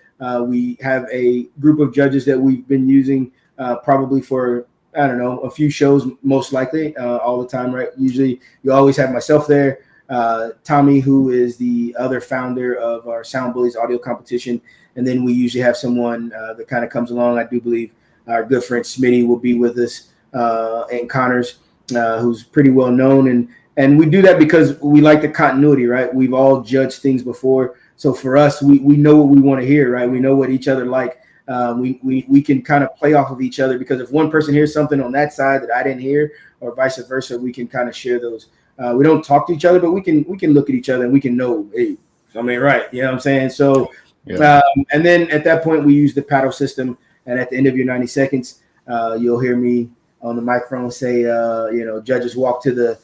We have a group of judges that we've been using probably for, I don't know, a few shows, most likely all the time, right? Usually you always have myself there, Tommy, who is the other founder of our Sound Bullies audio competition. And then we usually have someone that kind of comes along. I do believe our good friend Smitty will be with us in Connors. who's pretty well known, and we do that because we like the continuity, right? We've all judged things before, so for us, we know what we want to hear, right? We know what each other like. We can kind of play off of each other, because if one person hears something on that side that I didn't hear, or vice versa, we can kind of share those. We don't talk to each other, but we can look at each other and we can know, hey, something right. You know what I'm saying? So, and then at that point, we use the paddle system. And at the end of your 90 seconds, you'll hear me on the microphone say, judges walk to the,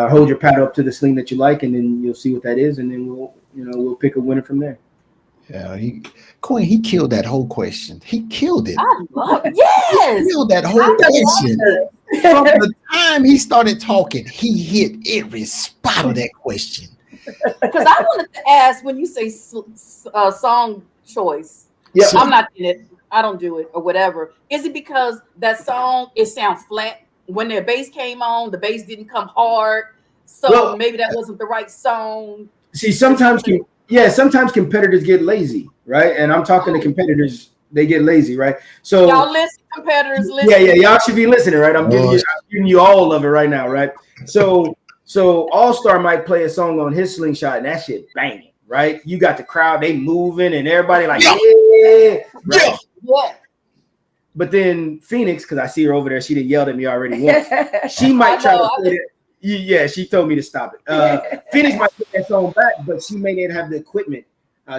hold your paddle up to the sling that you like, and then you'll see what that is. And then we'll pick a winner from there.
Yeah, Queen, he killed that whole question. He killed it.
I love Yes.
He killed that whole question. From the time he started talking, he hit every spot of that question.
Because I wanted to ask, when you say song choice,
Yeah.
I'm not in it. I don't do it or whatever. Is it because that song, it sounds flat? When their bass came on, the bass didn't come hard. So maybe that wasn't the right song.
See, sometimes competitors get lazy, right? And I'm talking to competitors, they get lazy, right? So
y'all listen, competitors listen.
Yeah, y'all should be listening, right? I'm giving you all of it right now, right? So All-Star might play a song on his slingshot and that shit banging, right? You got the crowd, they moving and everybody like, right?
Yeah.
But then Phoenix, because I see her over there, she done yelled at me already once. She might try to play it. Yeah, she told me to stop it. Phoenix might put that song back, but she may not have the equipment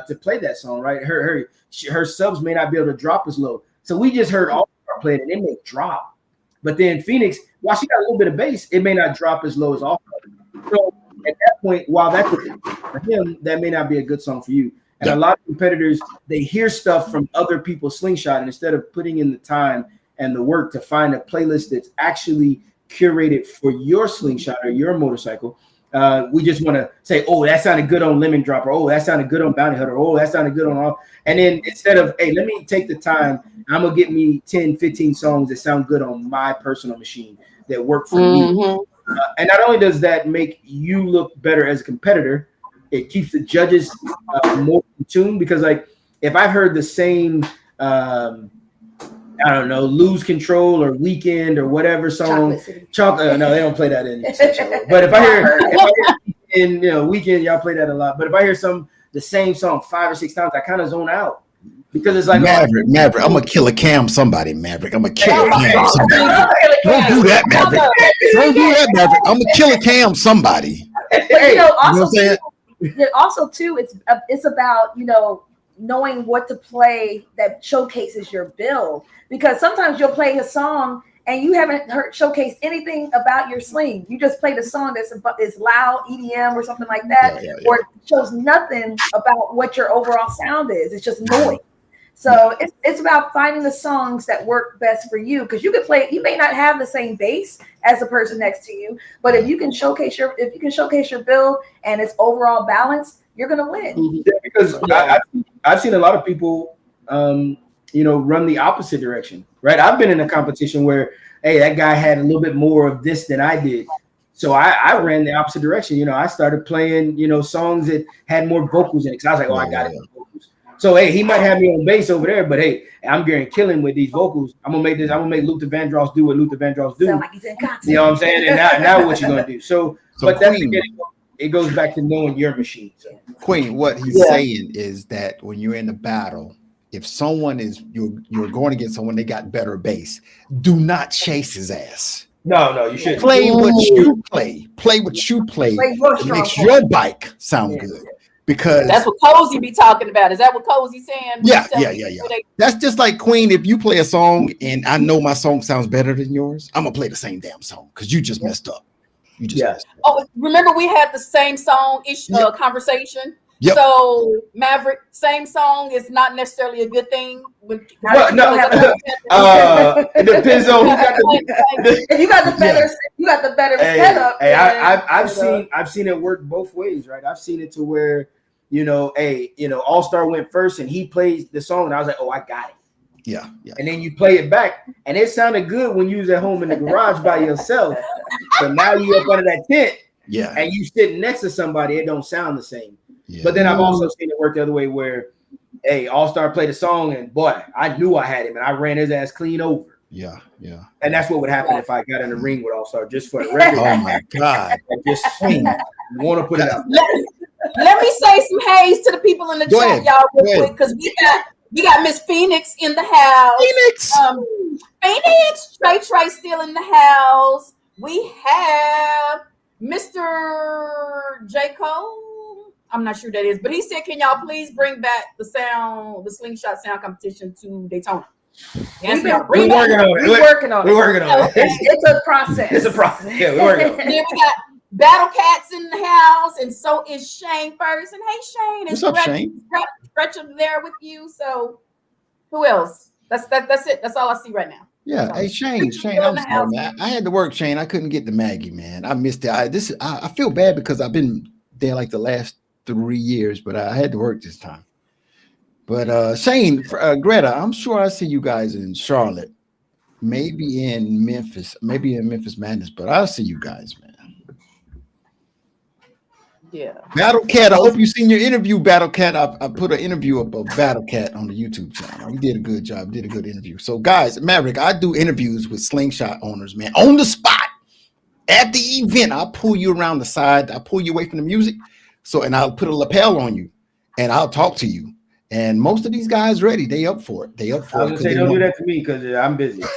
to play that song, right? Her subs may not be able to drop as low. So we just heard All-Star play it, and it may drop. But then Phoenix, while she got a little bit of bass, it may not drop as low as All-Star. So at that point, while that could, for him, that may not be a good song for you. And a lot of competitors, they hear stuff from other people's slingshot, and instead of putting in the time and the work to find a playlist that's actually curated for your slingshot or your motorcycle, we just want to say, oh, that sounded good on Lemon Drop, or oh, that sounded good on Bounty Hunter, oh, that sounded good on all. And then instead of, hey, let me take the time, I'm going to get me 10, 15 songs that sound good on my personal machine that work for me. And not only does that make you look better as a competitor, it keeps the judges more in tune, because like if I've heard the same, I don't know, Lose Control or Weekend or whatever song, Chocolate. No, they don't play that in. But if I hear in Weekend, y'all play that a lot. But if I hear the same song 5 or 6 times, I kind of zone out, because it's like
Maverick, I'm gonna kill a cam somebody, Maverick. I'm gonna kill a cam somebody. Don't do that, Maverick. Don't do that, Maverick. I'm gonna kill a cam somebody.
But also too, it's about knowing what to play that showcases your build, because sometimes you'll play a song and you haven't showcased anything about your sling. You just played a song that's loud EDM or something like that, or it shows nothing about what your overall sound is. It's just noise. So it's about finding the songs that work best for you, because you may not have the same bass as the person next to you, but if you can showcase your build and its overall balance, you're gonna win.
Yeah, because I've seen a lot of people run the opposite direction, right? I've been in a competition where, hey, that guy had a little bit more of this than I did. So I ran the opposite direction. I started playing, songs that had more vocals in it. Cause I was like, oh, I got it. So, hey, he might have me on bass over there, but hey, I'm getting killing with these vocals. I'm gonna make Luther Vandross do what Luther Vandross do.
Sound like he's in concert.
You know what I'm saying? And now what you gonna do? So but that's it goes back to knowing your machine. So.
Queen, what he's saying is that when you're in a battle, if someone you're going against someone, they got better bass, do not chase his ass.
No, you shouldn't.
Play what you play. Play what you play. It makes your bike sound good. Because
that's what Cozy be talking about. Is that what Cozy's saying?
Yeah. That's just like Queen. If you play a song and I know my song sounds better than yours, I'm gonna play the same damn song because you just messed up. Messed up.
Oh, remember we had the same song conversation.
Yep.
So Maverick, same song is not necessarily a good thing.
It depends on who got the.
If you got the better setup.
Hey, I've seen it work both ways, right? I've seen it to where All-Star went first and he plays the song and I was like, oh, I got it.
Yeah.
And then you play it back and it sounded good when you was at home in the garage by yourself. So now you up under that tent.
Yeah.
And you sitting next to somebody, it don't sound the same.
Yeah.
But then I've also seen it work the other way where, hey, All-Star played a song and boy, I knew I had him and I ran his ass clean over.
Yeah.
And that's what would happen if I got in the ring with All Star just for the regular.
Oh my God.
I just want to put it out.
Let me say some haze to the people in the
Go
chat,
ahead.
y'all,
Go
real
ahead.
quick, because we got Miss Phoenix in the house.
Phoenix.
Phoenix, Trey still in the house. We have Mr. J. Cole. I'm not sure who that is, but he said, "Can y'all please bring back the slingshot sound competition to Daytona?"
We're working on it.
It's a process.
It's a process. Yeah, we're working on it.
And then we got Battle Cats in the house, and so is Shane Ferguson. Hey, Shane.
What's up, Shane?
Gretchen there with you. So who else? That's it. That's all I see right now.
Yeah. Hey, Shane, I'm sorry, man. I had to work, Shane. I couldn't get to Maggie, man. I missed it. I feel bad because I've been there like the last 3 years, but I had to work this time. But Shane, Greta, I'm sure I see you guys in Charlotte, maybe in Memphis Madness, but I'll see you guys, man.
Yeah.
Battle Cat, I hope you seen your interview, Battle Cat. I put an interview up of Battle Cat on the YouTube channel. He did a good job, did a good interview. So guys, Maverick, I do interviews with Slingshot owners, man, on the spot. At the event, I'll pull you around the side, I'll pull you away from the music. And I'll put a lapel on you and I'll talk to you. And most of these guys ready, they up for it.
I was gonna say, don't do that to me because I'm busy.
I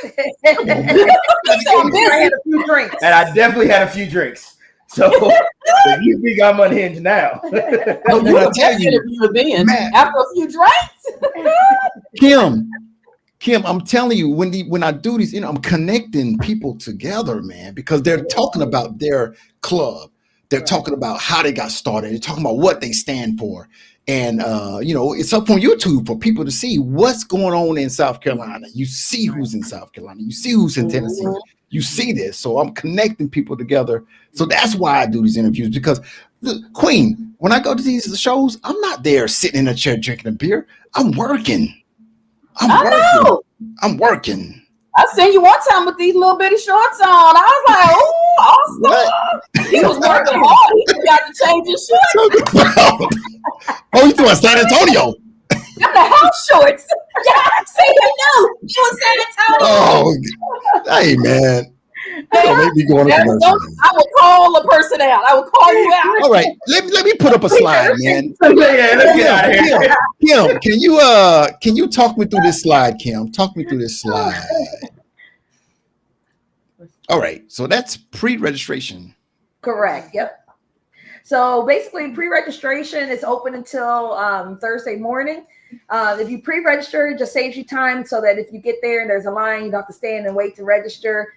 had a few drinks.
And I definitely had a few drinks. So if you think I'm unhinged now.
No, you were just interviewed then
Man.
after a few drinks.
Kim, I'm telling you, when I do these, I'm connecting people together, man, because they're talking about their club. They're talking about how they got started. They're talking about what they stand for. And, it's up on YouTube for people to see what's going on in South Carolina. You see who's in South Carolina. You see who's in Tennessee. You see this. So I'm connecting people together. So that's why I do these interviews, because Queen, when I go to these shows, I'm not there sitting in a chair drinking a beer. I'm working. I'm working.
I seen you one time with these little bitty shorts on. I was like, "Oh, awesome!" He was working hard. He got to change his shorts.
Oh, you doing San Antonio?
Got the house shorts. Yeah, I see you knew. You was San Antonio.
Oh, hey man. Don't make me go on a commercial.
I will call the person out. I will call you out.
All right, let me put up a slide, man.
Yeah, let's get out of here.
Kim, can you talk me through this slide, Kim? Talk me through this slide. All right, so that's pre-registration.
Correct. Yep. So basically, pre-registration is open until Thursday morning. If you pre-register, it just saves you time, so that if you get there and there's a line, you don't have to stand and wait to register.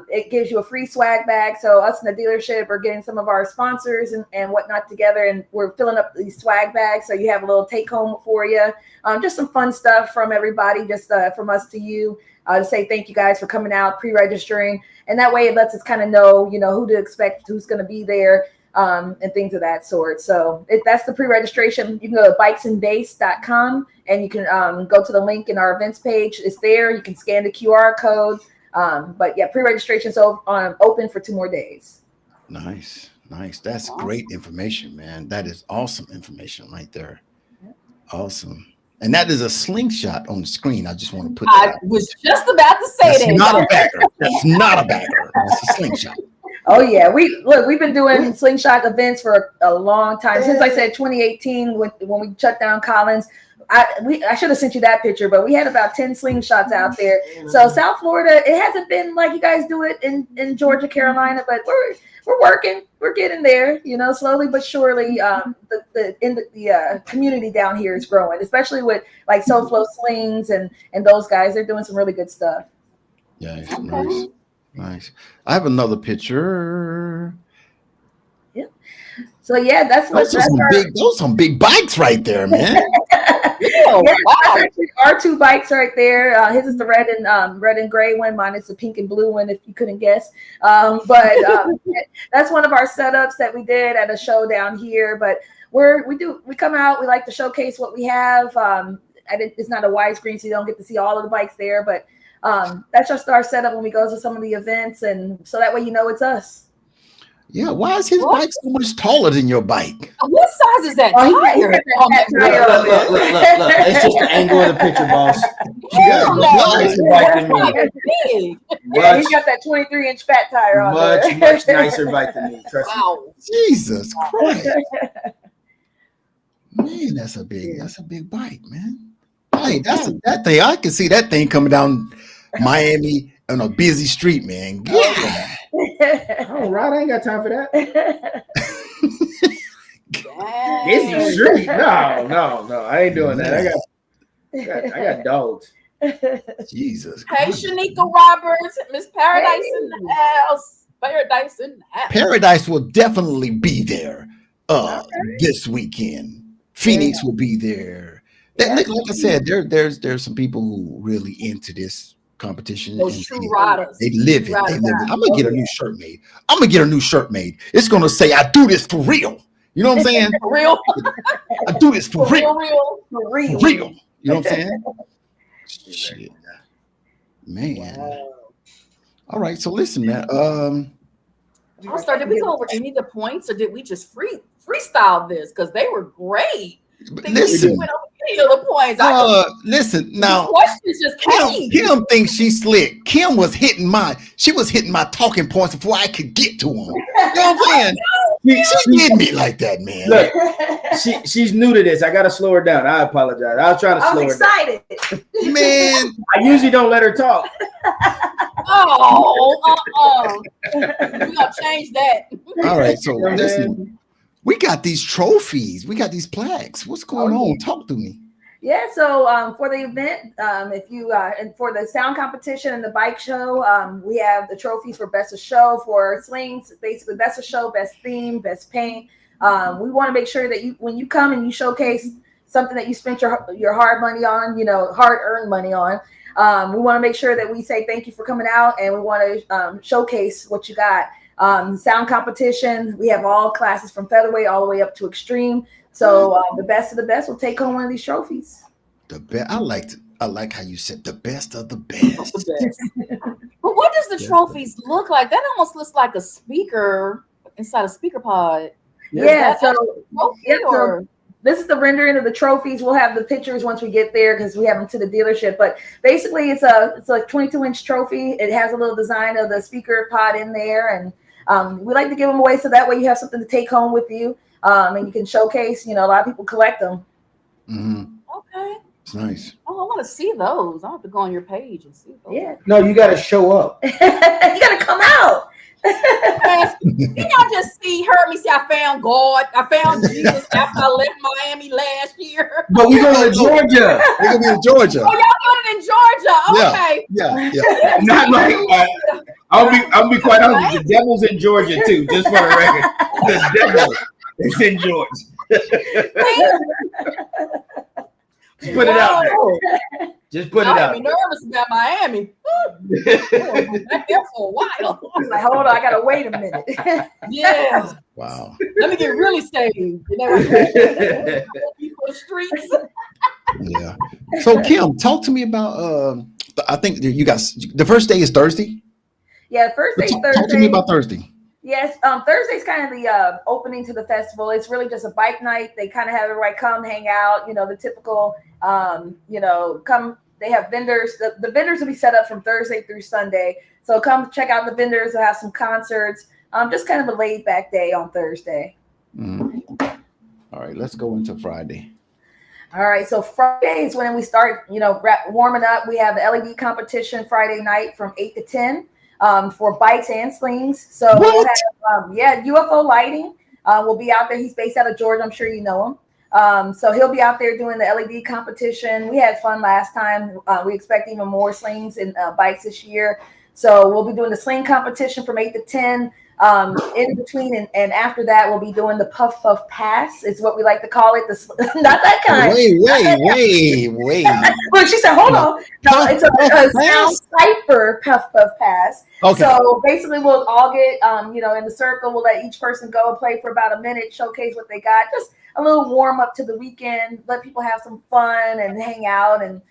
It gives you a free swag bag. So us in the dealership are getting some of our sponsors and whatnot together, and we're filling up these swag bags. So you have a little take home for you. Just some fun stuff from everybody, just from us to you, to say thank you guys for coming out, pre-registering. And that way it lets us kind of know, who to expect, who's going to be there, and things of that sort. So that's the pre-registration. You can go to bikesandace.com and you can go to the link in our events page. It's there. You can scan the QR code. But yeah, pre-registration is open for 2 more days.
Nice. That's great information, man. That is awesome information right there. Awesome. And that is a slingshot on the screen. I just want to put that
I was just about to say
That's
that.
not a bagger. That's not a bagger. That's a slingshot.
Oh yeah, we've been doing slingshot events for a long time. Since I said 2018 when we shut down Collins. I should have sent you that picture, but we had about 10 slingshots out there. So South Florida, it hasn't been like you guys do it in Georgia, Carolina, but we're working, we're getting there, slowly but surely. The community down here is growing, especially with like SoFlo Slings and those guys. They're doing some really good stuff.
Yeah, nice. I have another picture.
Yeah. So yeah,
those are some big bikes right there, man.
Wow.
That's actually our 2 bikes right there. His is the red and gray one. Mine is the pink and blue one, if you couldn't guess. But that's one of our setups that we did at a show down here. But we come out, we like to showcase what we have. It's not a widescreen, so you don't get to see all of the bikes there, but that's just our setup when we go to some of the events, and so that way it's us.
Yeah, why is his bike so much taller than your bike?
What size is that tire?
Look. It's just the angle of the picture, boss.
Hell no.
nicer bike than me.
That's big.
Yeah, he's got that 23-inch fat tire on there.
Much nicer bike than me. Trust me.
Wow.
Jesus Christ. Man, that's a big bike, man. Hey, that thing. I can see that thing coming down Miami on a busy street, man. Yeah.
All right, I ain't got time for that.
Dang.
Busy street? No. I ain't doing that. I got dogs.
Jesus.
Hey,
Christ.
Shanika Roberts, Miss Paradise in the house. Paradise in the house.
Paradise will definitely be there this weekend. Phoenix will be there. Like I said, there's some people who really into this competition.
Those true riders.
They live it.
Right,
They live it. I'm gonna get a new shirt made. It's gonna say, "I do this for real." You know what I'm saying?
For real.
I do this for real.
For real.
For real. You know what I'm saying? Shit. Man.
Wow.
All right. So listen, man.
Also, did we go over any of the points, or did we just freestyle this? Because they were great.
Listen.
We went over any of the points.
Listen now.
Questions just came.
Kim thinks she's slick. Kim was hitting my talking points before I could get to them. You know what I'm saying? She did me like that, man.
Look, she's new to this. I gotta slow her down. I apologize. I was trying to slow her
excited.
down.
Man,
I usually don't let her talk.
We're gonna change that.
All right, so listen. We got these trophies. We got these plaques. What's going on? Talk to me.
Yeah, so for the event, if you and for the sound competition and the bike show, we have the trophies for best of show for slings, basically best of show, best theme, best paint. We want to make sure that when you come and you showcase something that you spent your hard money on, hard-earned money on. We want to make sure that we say thank you for coming out, and we want to showcase what you got. Sound competition, we have all classes from featherweight all the way up to extreme. So the best of the best will take home one of these trophies.
The best. I like how you said the best of the best.
But what does the trophies look like? That almost looks like a speaker inside a speaker pod.
Yeah. So this is the rendering of the trophies. We'll have the pictures once we get there because we have them to the dealership. But basically, it's a 22-inch trophy. It has a little design of the speaker pod in there, and we like to give them away so that way you have something to take home with you, and you can showcase. A lot of people collect them.
Mm-hmm.
Okay.
It's nice.
Oh, I want to see those. I'll have to go on your page and see those.
Yeah.
No, you got to show up.
You got to come out.
Did y'all just heard me say I found God? I found Jesus after I left Miami last year.
But we're going to Georgia.
We're gonna be in Georgia.
Oh, y'all going in Georgia? Okay.
Yeah.
Not like I'll be quite honest. The devil's in Georgia too, just for the record. The devil is in Georgia. Just put it out there. Just put it out.
I'm nervous about Miami. Back there for a while.
Like, hold on, I gotta wait a minute.
Yeah.
Wow.
Let me get really saved. People the streets.
Yeah. So Kim, talk to me about I think you guys the first day is Thursday.
Yeah, first day's Thursday.
Talk to me about Thursday.
Yes, Thursday's kind of the opening to the festival. It's really just a bike night. They kind of have everybody come hang out, the typical, come. They have vendors. The vendors will be set up from Thursday through Sunday. So come check out the vendors. They'll have some concerts. Just kind of a laid back day on Thursday.
Mm-hmm. All right, let's go into Friday.
All right, so Friday is when we start, warming up. We have the LED competition Friday night from 8 to 10. For bikes and slings. So we'll have, UFO lighting will be out there. He's based out of Georgia. I'm sure you know him. So he'll be out there doing the LED competition. We had fun last time. We expect even more slings and bikes this year. So we'll be doing the sling competition from 8 to 10. In between and after that, we'll be doing the Puff Puff Pass. Is what we like to call it. Not that kind.
Wait.
Look, she said, hold on. No, it's a sound cipher Puff Puff Pass. Okay. So basically, we'll all get, in the circle. We'll let each person go and play for about a minute, showcase what they got. Just a little warm up to the weekend. Let people have some fun and hang out and,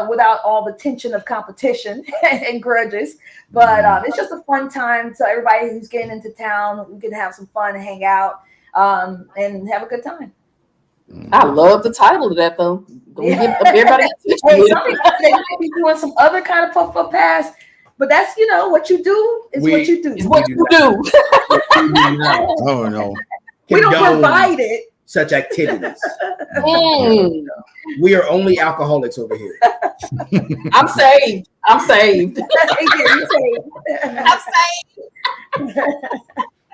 without all the tension of competition and grudges. But it's just a fun time. So everybody who's getting into town, we can have some fun and hang out and have a good time.
I love the title of that though. Don't give everybody attention.
Hey, some people they might be doing some other kind of puff pass, but that's what you do is what you do.
It's what you do.
Oh no.
We don't provide it.
Such activities. We are only alcoholics over here.
I'm saved. I'm saved.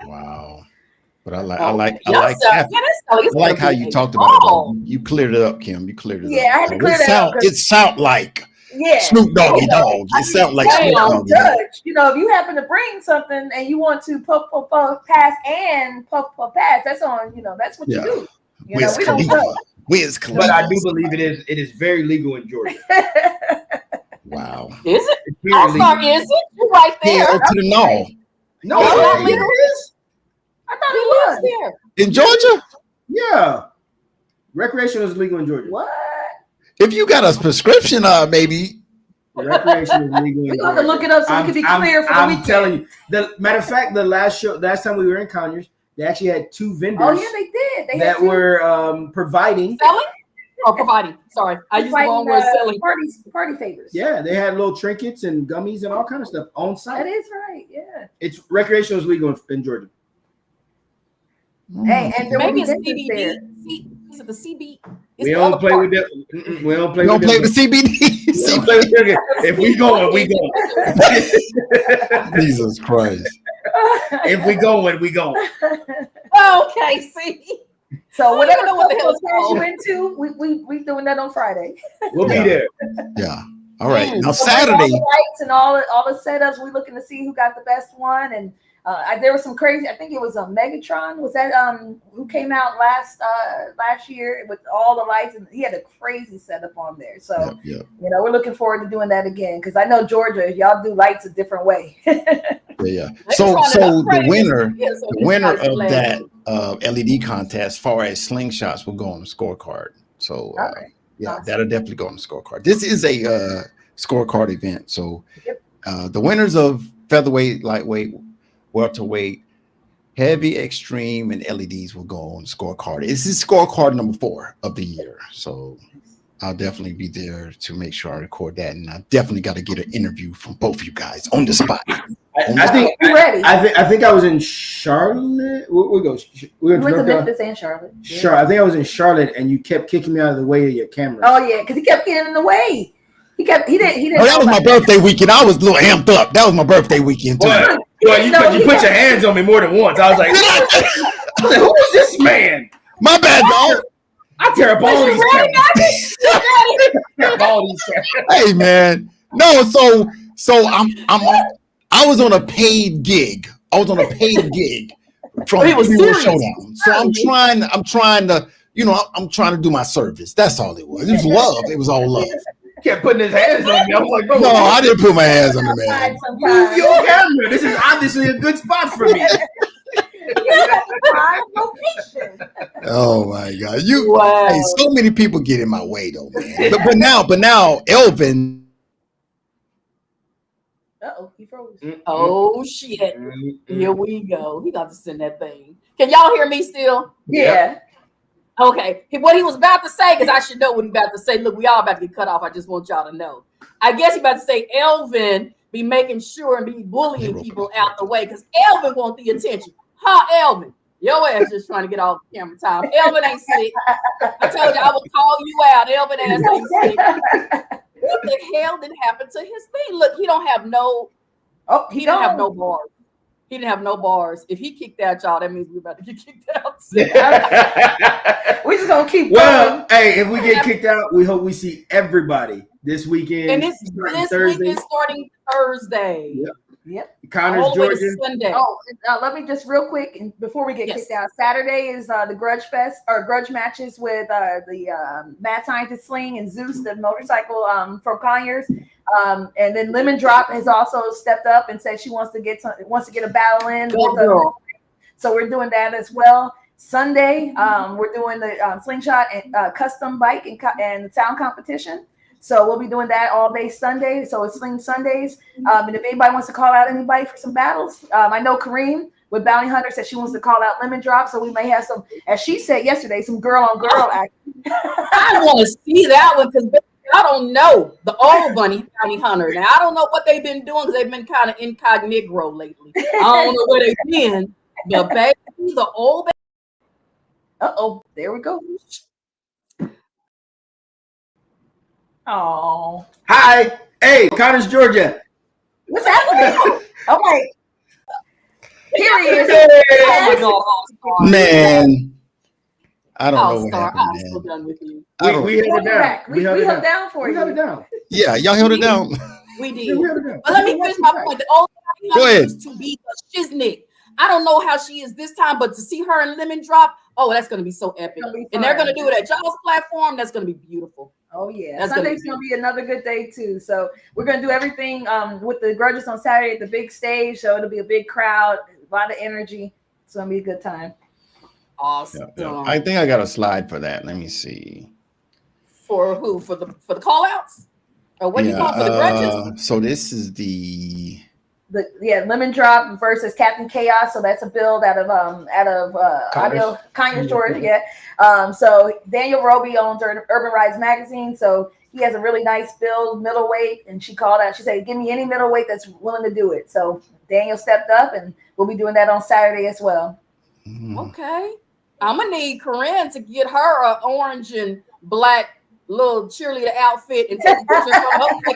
Wow. But I like how you talked about it. You cleared it up, Kim. You cleared it up.
Yeah, I had to clear that up.
It sound like Snoop Doggy Dogg. It sound like Snoop Doggy Dogg.
If you happen to bring something and you want to puff pass and puff pass, that's on. That's what you do.
Wiz Khalifa.
But I do believe it is very legal in Georgia.
Wow.
Is it? Is it? You're right there.
Yeah, to the no.
No, it is.
I thought it was
there.
In Georgia?
Yeah. Recreational is legal in Georgia.
What?
If you got a prescription, maybe.
Recreation is legal in Georgia.
You have to look it up so it can be clear for the weekend.
I'm telling you. Matter of fact, the last time we were in Conyers, they actually had 2 vendors.
Oh yeah, they did.
That were providing.
Selling? Oh, providing. Sorry, I used the wrong word. Selling.
Party favors.
Yeah, they had little trinkets and gummies and all kind of stuff on site.
That is right. Yeah.
It's recreational is legal in Georgia.
Hey, and
maybe it's CBD. Is it the CB?
We don't play with that. We don't play with
CBD.
If we going, we going.
Jesus Christ.
If we going, we going.
Okay, see.
So whatever you into, we doing that on Friday.
We'll be there.
Yeah. All right. Now
so
Saturday.
All the lights and all the setups. We're looking to see who got the best one. And there was some crazy. I think it was Megatron. Was that who came out last year with all the lights, and he had a crazy setup on there. So we're looking forward to doing that again because I know Georgia, y'all do lights a different way.
Yeah. So the winner of that LED contest, as far as slingshots, will go on the scorecard. So that'll definitely go on the scorecard. This is a scorecard event. So the winners of featherweight, lightweight, welterweight, heavy, extreme, and LEDs will go on the scorecard. This is scorecard number 4 of the year. So I'll definitely be there to make sure I record that. And I definitely got to get an interview from both of you guys on the spot.
I think I was in Charlotte. We went
to Memphis and Charlotte.
Sure. I think I was in Charlotte, and you kept kicking me out of the way of your camera.
Oh yeah, because he kept getting in the way. He didn't.
Oh, that was my birthday weekend. I was a little amped up. That was my birthday weekend too.
Well, you put your hands on me more than once. I was like, who is this man?
My bad, dog.
I tear up all these cameras.
Hey man, no. So I was on a paid gig. From Hero Showdown. So I'm trying to do my service. That's all it was. It was love. It was all love.
Kept putting his hands on me. I was like, bro,
no, I didn't put my hands on the man.
Move your camera. This is obviously a good spot for me.
Oh my God! Hey, so many people get in my way though, man. But now, Elvin.
He froze.
Oh shit! Here we go. He got to send that thing. Can y'all hear me still?
Yeah.
Okay. What he was about to say, because I should know what he about to say. Look, we all about to get cut off. I just want y'all to know. I guess he about to say Elvin be making sure and be bullying people out the way because Elvin want the attention. Huh, Elvin? Your ass just trying to get off camera time. Elvin ain't sick. I told you I would call you out. Elvin ass ain't sick. What the hell did happen to his thing? Look, he don't have no. Oh, he don't have no bars. He didn't have no bars. If he kicked out, y'all, that means we're about to get kicked out.
We're just gonna keep
going. Hey, if we get kicked out, we hope we see everybody this weekend.
And this weekend starting Thursday.
Yep.
Connors, Georgia.
Sunday.
Oh, let me just real quick, and before we get kicked out, Saturday is the Grudge Fest or Grudge matches with the Mad Scientist Sling and Zeus, the motorcycle from Conyers. And then Lemon Drop has also stepped up and said she wants to get a battle in. So we're doing that as well. Sunday, we're doing the slingshot and custom bike and sound competition. So we'll be doing that all day Sunday. So it's Sling Sundays. And if anybody wants to call out anybody for some battles, I know Kareem with Bounty Hunter. Said she wants to call out Lemon Drop, so we may have some, as she said yesterday, some girl on girl action.
I want to see that one because I don't know the old Bounty Hunter. Now I don't know what they've been doing because they've been kind of incognito lately. I don't know where they've been, but baby, the old.
There we go. Oh,
Hi, hey, Connors, Georgia.
what's happening? Okay, here he is.
Oh my God, All-Star.
Man, I don't know what
All-Star,
happened,
I'm so
man.
done with you.
We held it down.
We held it down for
We held it
you.
down.
Yeah, y'all held it down.
We did.
Yeah, we held it down.
But let me finish my point. The old Bounty
Go
Hunter
ahead.
used to be a shiznick. I don't know how she is this time, but to see her in Lemon Drop, oh, that's going to be so epic.
Gonna be
And they're
fun.
going to do it at y'all's platform. That's going to be beautiful.
Oh yeah,
That's
Sunday's gonna be another good day too. So we're gonna do everything with the grudges on Saturday at the big stage. So it'll be a big crowd, a lot of energy. It's gonna be a good time.
Awesome.
I think I got a slide for that. Let me see.
For who? For the call outs? Or what do you call it for the grudges?
So this is the
Lemon Drop versus Captain Chaos. So that's a build out of Audio Conyers, Georgia. Yeah. So Daniel Roby owns Urban Rides magazine. So he has a really nice build, middleweight, and she called out. She said, "Give me any middleweight that's willing to do it." So Daniel stepped up, and we'll be doing that on Saturday as well.
Okay. I'm gonna need Corinne to get her an orange and black little cheerleader outfit and take a picture from her.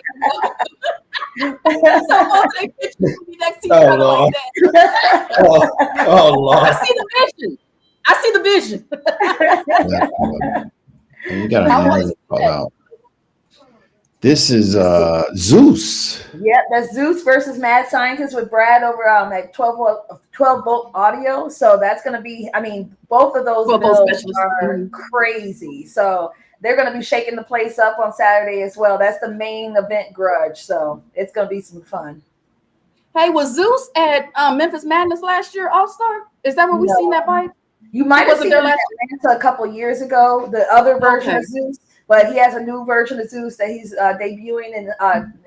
So we'll take pictures next to each other like that.
Oh Lord.
I see the vision.
And you got another call out. This is Zeus.
Yep, that's Zeus versus Mad Scientist with Brad over at 12 volt audio. So that's going to be, I mean, both of those builds are crazy. So they're going to be shaking the place up on Saturday as well. That's the main event grudge. So it's going to be some fun.
Hey, was Zeus at Memphis Madness last year, All-Star? Is that where we seen that bike?
You might have seen
there
that a couple years ago, the other version of Zeus. But he has a new version of Zeus that he's debuting in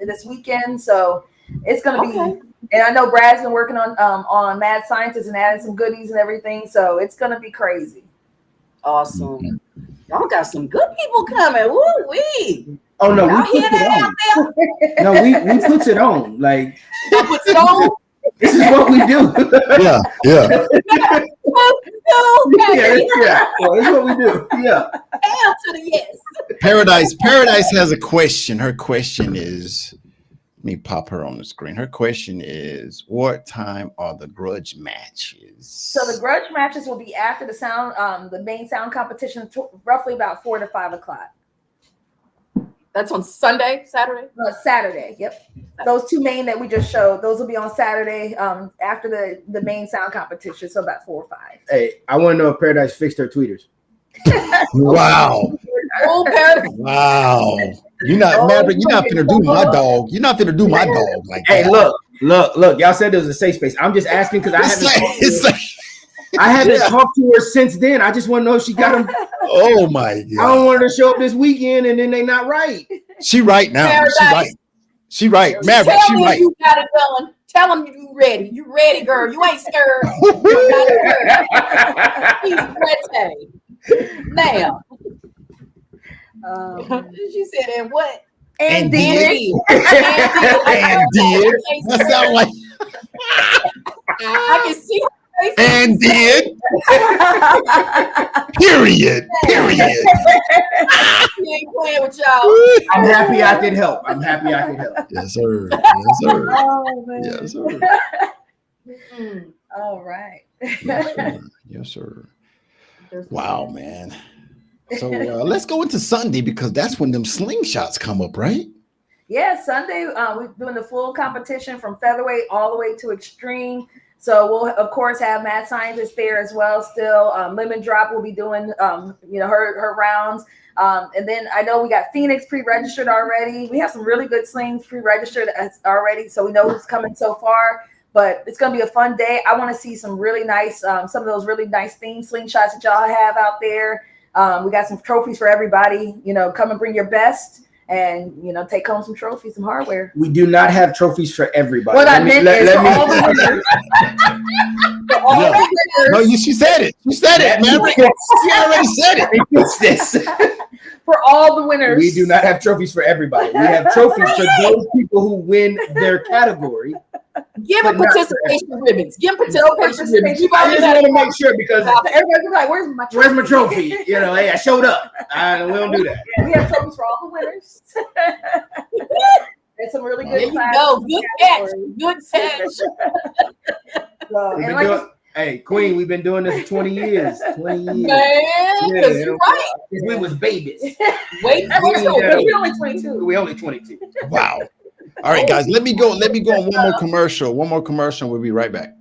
this weekend. So it's going to be, and I know Brad's been working on Mad Scientist and adding some goodies and everything. So it's going to be crazy.
Awesome. Y'all got some good people coming. Woo-wee.
Oh no,
Y'all
we
hear
put it
that
on.
out there?
No, we puts it on. Like
Y'all puts it on?
this is what we do.
Yeah.
Yeah. Well, this is what we do. Yeah.
Hell to the yes.
Paradise has a question. Her question is, let me pop her on the screen. Her question is, what time are the grudge matches?
So the grudge matches will be after the main sound competition, roughly about 4 to 5 o'clock.
That's on Sunday, Saturday?
Saturday, yep. Those two main that we just showed, those will be on Saturday after the main sound competition, so about 4 or 5.
Hey, I want to know if Paradise fixed her tweeters.
Wow.
Oh, Paradise.
Wow. You're not Maverick. You're not finna do my dog. You're not finna do my dog like
Hey,
that.
look. Y'all said there was a safe space. I'm just asking because I haven't talked to her since then. I just want to know if she got them.
Oh my
I
God.
don't want her to show up this weekend and then they not right.
She right now.
Paradise.
She right. Maverick,
Tell
she
me
right.
you got it done. Tell them you ready. You ready, girl. You ain't scared. You got it ready. She's ready. Now. She said, and what?
And
did.
And
did. That sound like
I can see her face.
and did. Period.
She ain't playing with y'all.
I'm happy I could help.
Yes, sir. Yes, sir.
Oh, man.
Yes, sir.
All right.
Yes, sir. Yes, sir. Wow, man. So let's go into Sunday because that's when them slingshots come up, right?
Yeah, Sunday we're doing the full competition from featherweight all the way to extreme. So we'll of course have Mad Scientist there as well. Still, Lemon Drop will be doing her rounds. And then I know we got Phoenix pre-registered already. We have some really good slings pre-registered already, so we know who's coming so far. But it's going to be a fun day. I want to see some really nice, some of those really nice theme slingshots that y'all have out there. We got some trophies for everybody. Come and bring your best. And take home some trophies, some hardware.
We do not have trophies for everybody.
What I meant is for all the winners. For
No, she said it. She said it, man. She already said it.
What's this?
For all the winners.
We do not have trophies for everybody. We have trophies for those people who win their category.
Give them participation ribbons. Give them participation ribbons.
I just want to make sure because
everybody's like, "Where's my
trophy?" You know, hey, I showed up. We don't do that.
Yeah, we have trophies for all the winners. It's some really good.
There you go. Good catch. Good catch.
Hey, Queen, we've been doing this for 20 years. 20 years.
Man, because you're right.
We was babies.
Wait,
we only 22.
We only 22.
Wow. All right, guys, let me go on one more commercial. One more commercial. We'll be right back.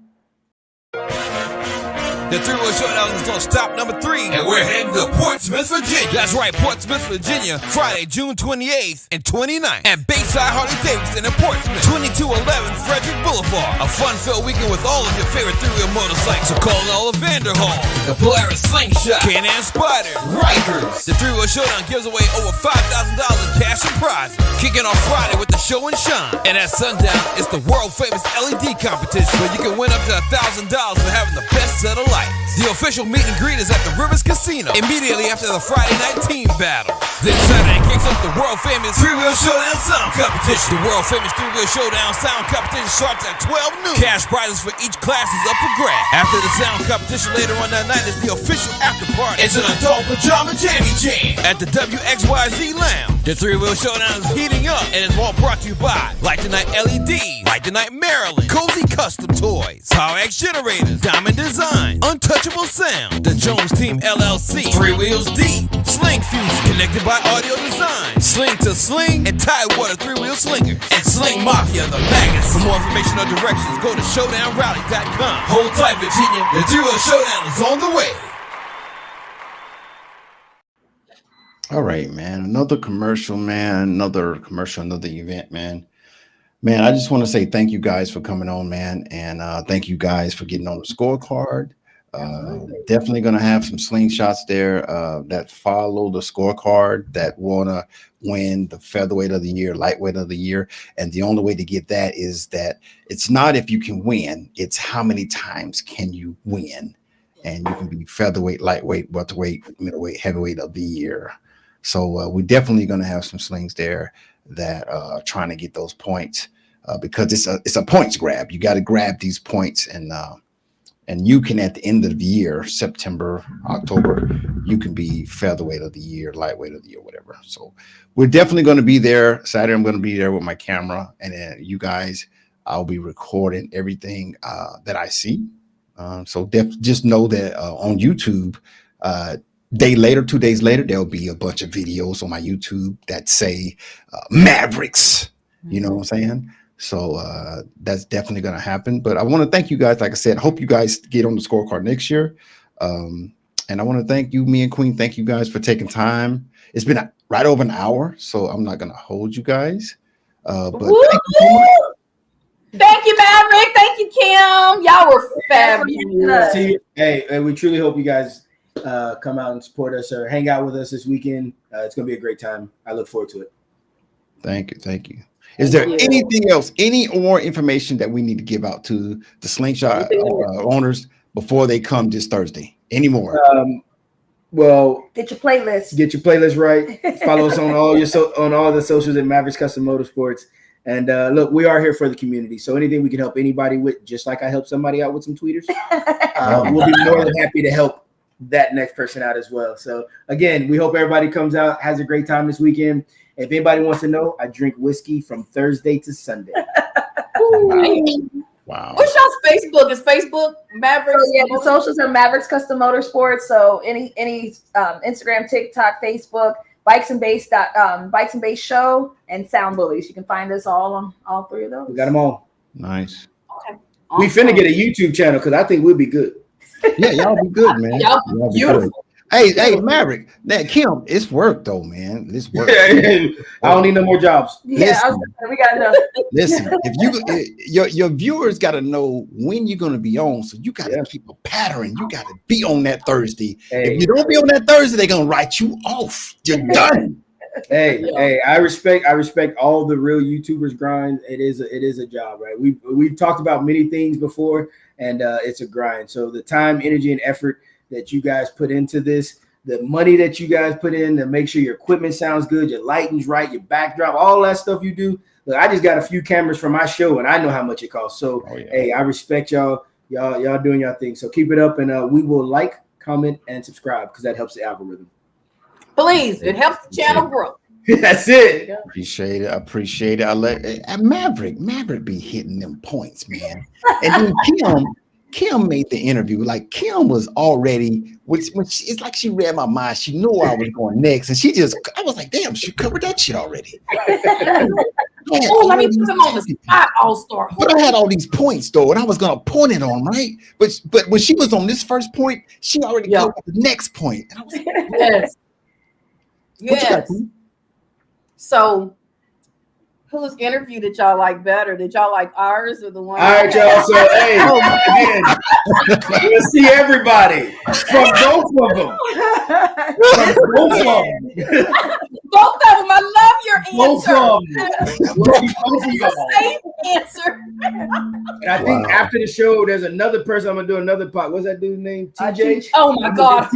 The three-wheel showdown is on stop number 3, and we're heading to Portsmouth, Virginia. That's right, Portsmouth, Virginia, Friday, June 28th and 29th at Bayside Harley-Davidson in Portsmouth, 2211 Frederick Boulevard. A fun-filled weekend with all of your favorite three-wheel motorcycles. So call all of Vanderhall, the Polaris Slingshot, Can-Am Spider, Rikers. The three-wheel showdown gives away over $5,000 in cash and prizes. Kicking off Friday with the show and shine. And at sundown, it's the world-famous LED competition where you can win up to $1,000 for having the best set of lights. The official meet and greet is at the Rivers Casino immediately after the Friday night team battle. Then Saturday kicks off the world famous three-wheel showdown sound competition. The world famous three-wheel showdown sound competition starts at 12 noon. Cash prizes for each class is up for grabs. After the sound competition later on that night is the official after party. It's an adult pajama jammy jam at the WXYZ Lounge. The three-wheel showdown is heating up and is all brought to you by Light the Night LED, Light the Night Maryland, Cozy Custom Toys, Power X Generators, Diamond Design, Untouchable Sound, the Jones Team LLC, Three Wheels Deep, Sling Fusion, connected by Audio Design, Sling to Sling, and Tidewater Three-Wheel Slingers, and Sling Mafia, the magazine. For more information or directions, go to ShowdownRally.com. Hold tight, Virginia. The Three-Wheel Showdown is on the way.
All right, man. Another commercial, another event, man. Man, I just want to say thank you guys for coming on, man. And thank you guys for getting on the scorecard. Definitely going to have some slingshots there that follow the scorecard that want to win the featherweight of the year, lightweight of the year. And the only way to get that is that it's not if you can win, it's how many times can you win. And you can be featherweight, lightweight, welterweight, middleweight, heavyweight of the year. So we're definitely going to have some slings there that are trying to get those points because it's a points grab. You got to grab these points, and you can at the end of the year, September, October, you can be featherweight of the year, lightweight of the year, whatever. So we're definitely going to be there. Saturday, I'm going to be there with my camera, and then you guys, I'll be recording everything that I see. So just know that on YouTube. 2 days later, there'll be a bunch of videos on my YouTube that say Mavericks. You know what I'm saying? So that's definitely going to happen. But I want to thank you guys. Like I said, I hope you guys get on the scorecard next year. And I want to thank you, me and Queen. Thank you guys for taking time. It's been right over an hour, so I'm not going to hold you guys. But thank you so much.
Thank you, Maverick. Thank you, Kim. Y'all were fabulous.
Hey, we truly hope you guys come out and support us or hang out with us this weekend. It's going to be a great time. I look forward to it.
Thank you. Is there anything else, any more information that we need to give out to the Slingshot owners before they come this Thursday? Any more?
Well,
get your playlist.
Get your playlist right. Follow us on all the socials at Mavericks Custom Motorsports. And look, we are here for the community. So anything we can help anybody with, just like I helped somebody out with some tweeters, we'll be more than happy to help that next person out as well. So again, we hope everybody comes out, has a great time this weekend. If anybody wants to know, I drink whiskey from Thursday to Sunday.
Wow.
What's y'all's Facebook? Is Facebook Mavericks?
So, yeah, the socials are Mavericks Custom Motorsports. So any Instagram, TikTok, Facebook, Bikes and Base Show, and Sound Bullies. You can find us all on all three of those.
We got them all.
Nice.
Okay.
We finna get a YouTube channel because I think we'll be good.
Yeah, y'all be good, man.
Y'all
be
beautiful.
Good. Hey, Maverick. That Kim, it's work though, man. It's work.
I don't need no more jobs.
Yeah, we got enough.
Listen, if your viewers got to know when you're going to be on, so you got to keep a pattern. You got to be on that Thursday. If you don't be on that Thursday, they're going to write you off. You're done.
Hey, I respect all the real YouTubers grind. It is a job, right? We've talked about many things before, and it's a grind. So the time, energy, and effort that you guys put into this, the money that you guys put in to make sure your equipment sounds good, your lighting's right, your backdrop, all that stuff you do. Look, I just got a few cameras for my show, and I know how much it costs. So hey, I respect y'all doing y'all thing. So keep it up, and we will like, comment, and subscribe because that helps the algorithm.
Please, it helps the channel grow.
That's it.
Appreciate it. I let Maverick be hitting them points, man. And then Kim made the interview. Like Kim was already, it's like she read my mind. She knew I was going next, and I was like, damn, she covered that shit already.
Oh, let me put them on the spot, All-Star.
But I had all these points though, and I was gonna point it on, right? But when she was on this first point, she already covered the next point. And I was like,
yes. So, whose interview did y'all like better? Did y'all like ours or the one?
All right, y'all. So, hey, again, we'll see everybody from both of them. Both of
them. I love your answer.
Both of them.
Same answer.
And I think after the show, there's another person. I'm gonna do another pod. What's that dude's name? TJ.
Oh my God.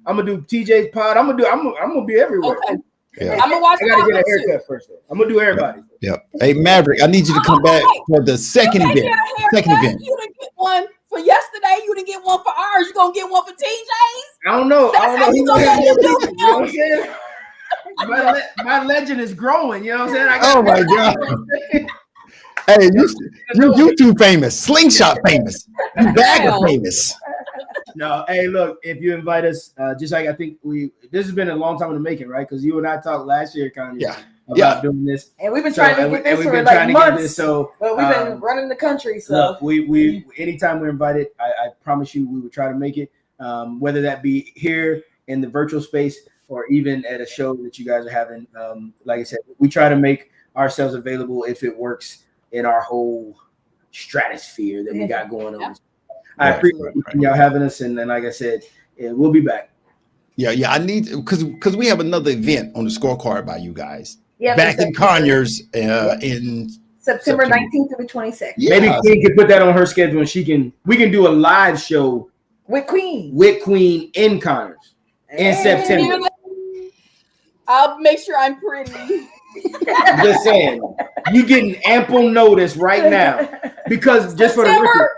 I'm gonna do TJ's pod. I'm gonna be everywhere.
Okay.
Yeah.
I'm gonna watch.
I gotta get a haircut first. Though. I'm gonna do everybody.
Yep. Hey Maverick, I need you to come back for the second event.
You didn't get one for yesterday. You didn't get one for ours. You gonna get one for TJ's?
I don't know.
You know what
I'm saying? My legend is growing. You know what I'm saying?
Oh my God. Hey, you too famous. Slingshot famous. You bagger famous.
No, hey, look, if you invite us, just like I think this has been a long time in the making, right? Because you and I talked last year, Kanye, about doing this.
And we've been trying to get this for like months.
So
but we've been running the country. So
look, we anytime we're invited, I promise you we would try to make it, whether that be here in the virtual space or even at a show that you guys are having. Like I said, we try to make ourselves available if it works in our whole stratosphere that we got going on. I appreciate y'all having us, and then like I said, we'll be back.
Yeah, I need because we have another event on the scorecard by you guys.
Yeah,
back in Conyers in
September 19th through the 26th.
Yeah. Maybe Queen can put that on her schedule, and we can do a live show
with Queen
in Conyers in September.
I'll make sure I'm pretty.
I'm just saying, you getting ample notice right now because just for the record.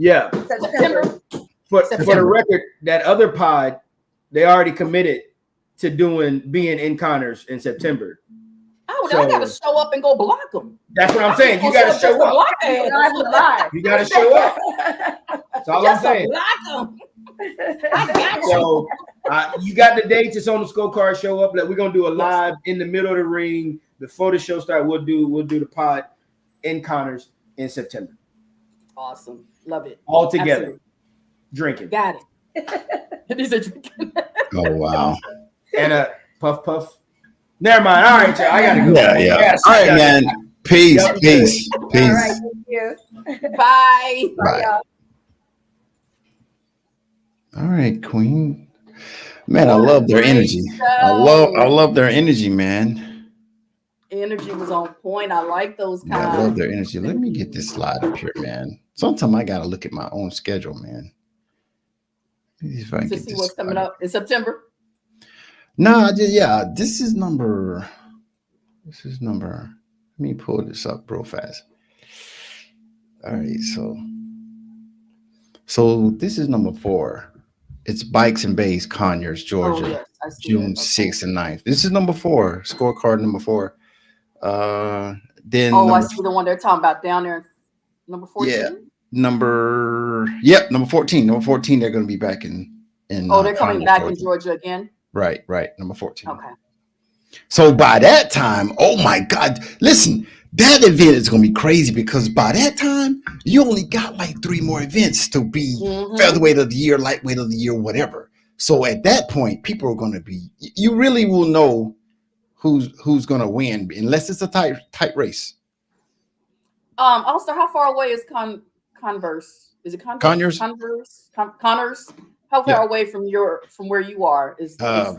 Yeah.
September.
For the record, that other pod, they already committed to being in Connors in September.
Oh, now I gotta show up and go block them.
That's what I'm saying. You gotta show up. You gotta show up. That's all I'm saying.
Block them. I got you.
So you got the dates. It's on the scorecard. Show up. We're gonna do a live in the middle of the ring before the show starts. We'll do the pod in Connors in September.
Awesome. Love it.
All together.
Absolutely.
Drinking.
Got it. These are drinking.
Oh, wow.
And a puff. Never mind. All right, y'all. I gotta go.
Yeah. All right, man. Peace.
All right. Thank you.
Bye.
Bye. Y'all. All right, Queen. Man, I love their energy. I love their energy, man.
Energy was on point. I like those kinds.
I love their energy. Let me get this slide up here, man. Sometimes I gotta look at my own schedule, man.
To see what's coming up in September.
No, this is number. Let me pull this up real fast. All right, so this is number 4. It's Bikes and Bays, Conyers, Georgia, June 6th and 9th. This is number 4, scorecard number 4. Then
I see the one they're talking about down there, number 14.
Yeah, number 14. Number 14, they're going to be back in.
They're coming back in Georgia again.
Right. Number 14.
Okay.
So by that time, oh my God, listen, that event is going to be crazy because by that time, you only got like 3 more events to be featherweight of the year, lightweight of the year, whatever. So at that point, people are going to be, you really will know who's going to win unless it's a tight race.
Also, how far away is Converse? Is it Converse? Connors? How far away from where you are?
I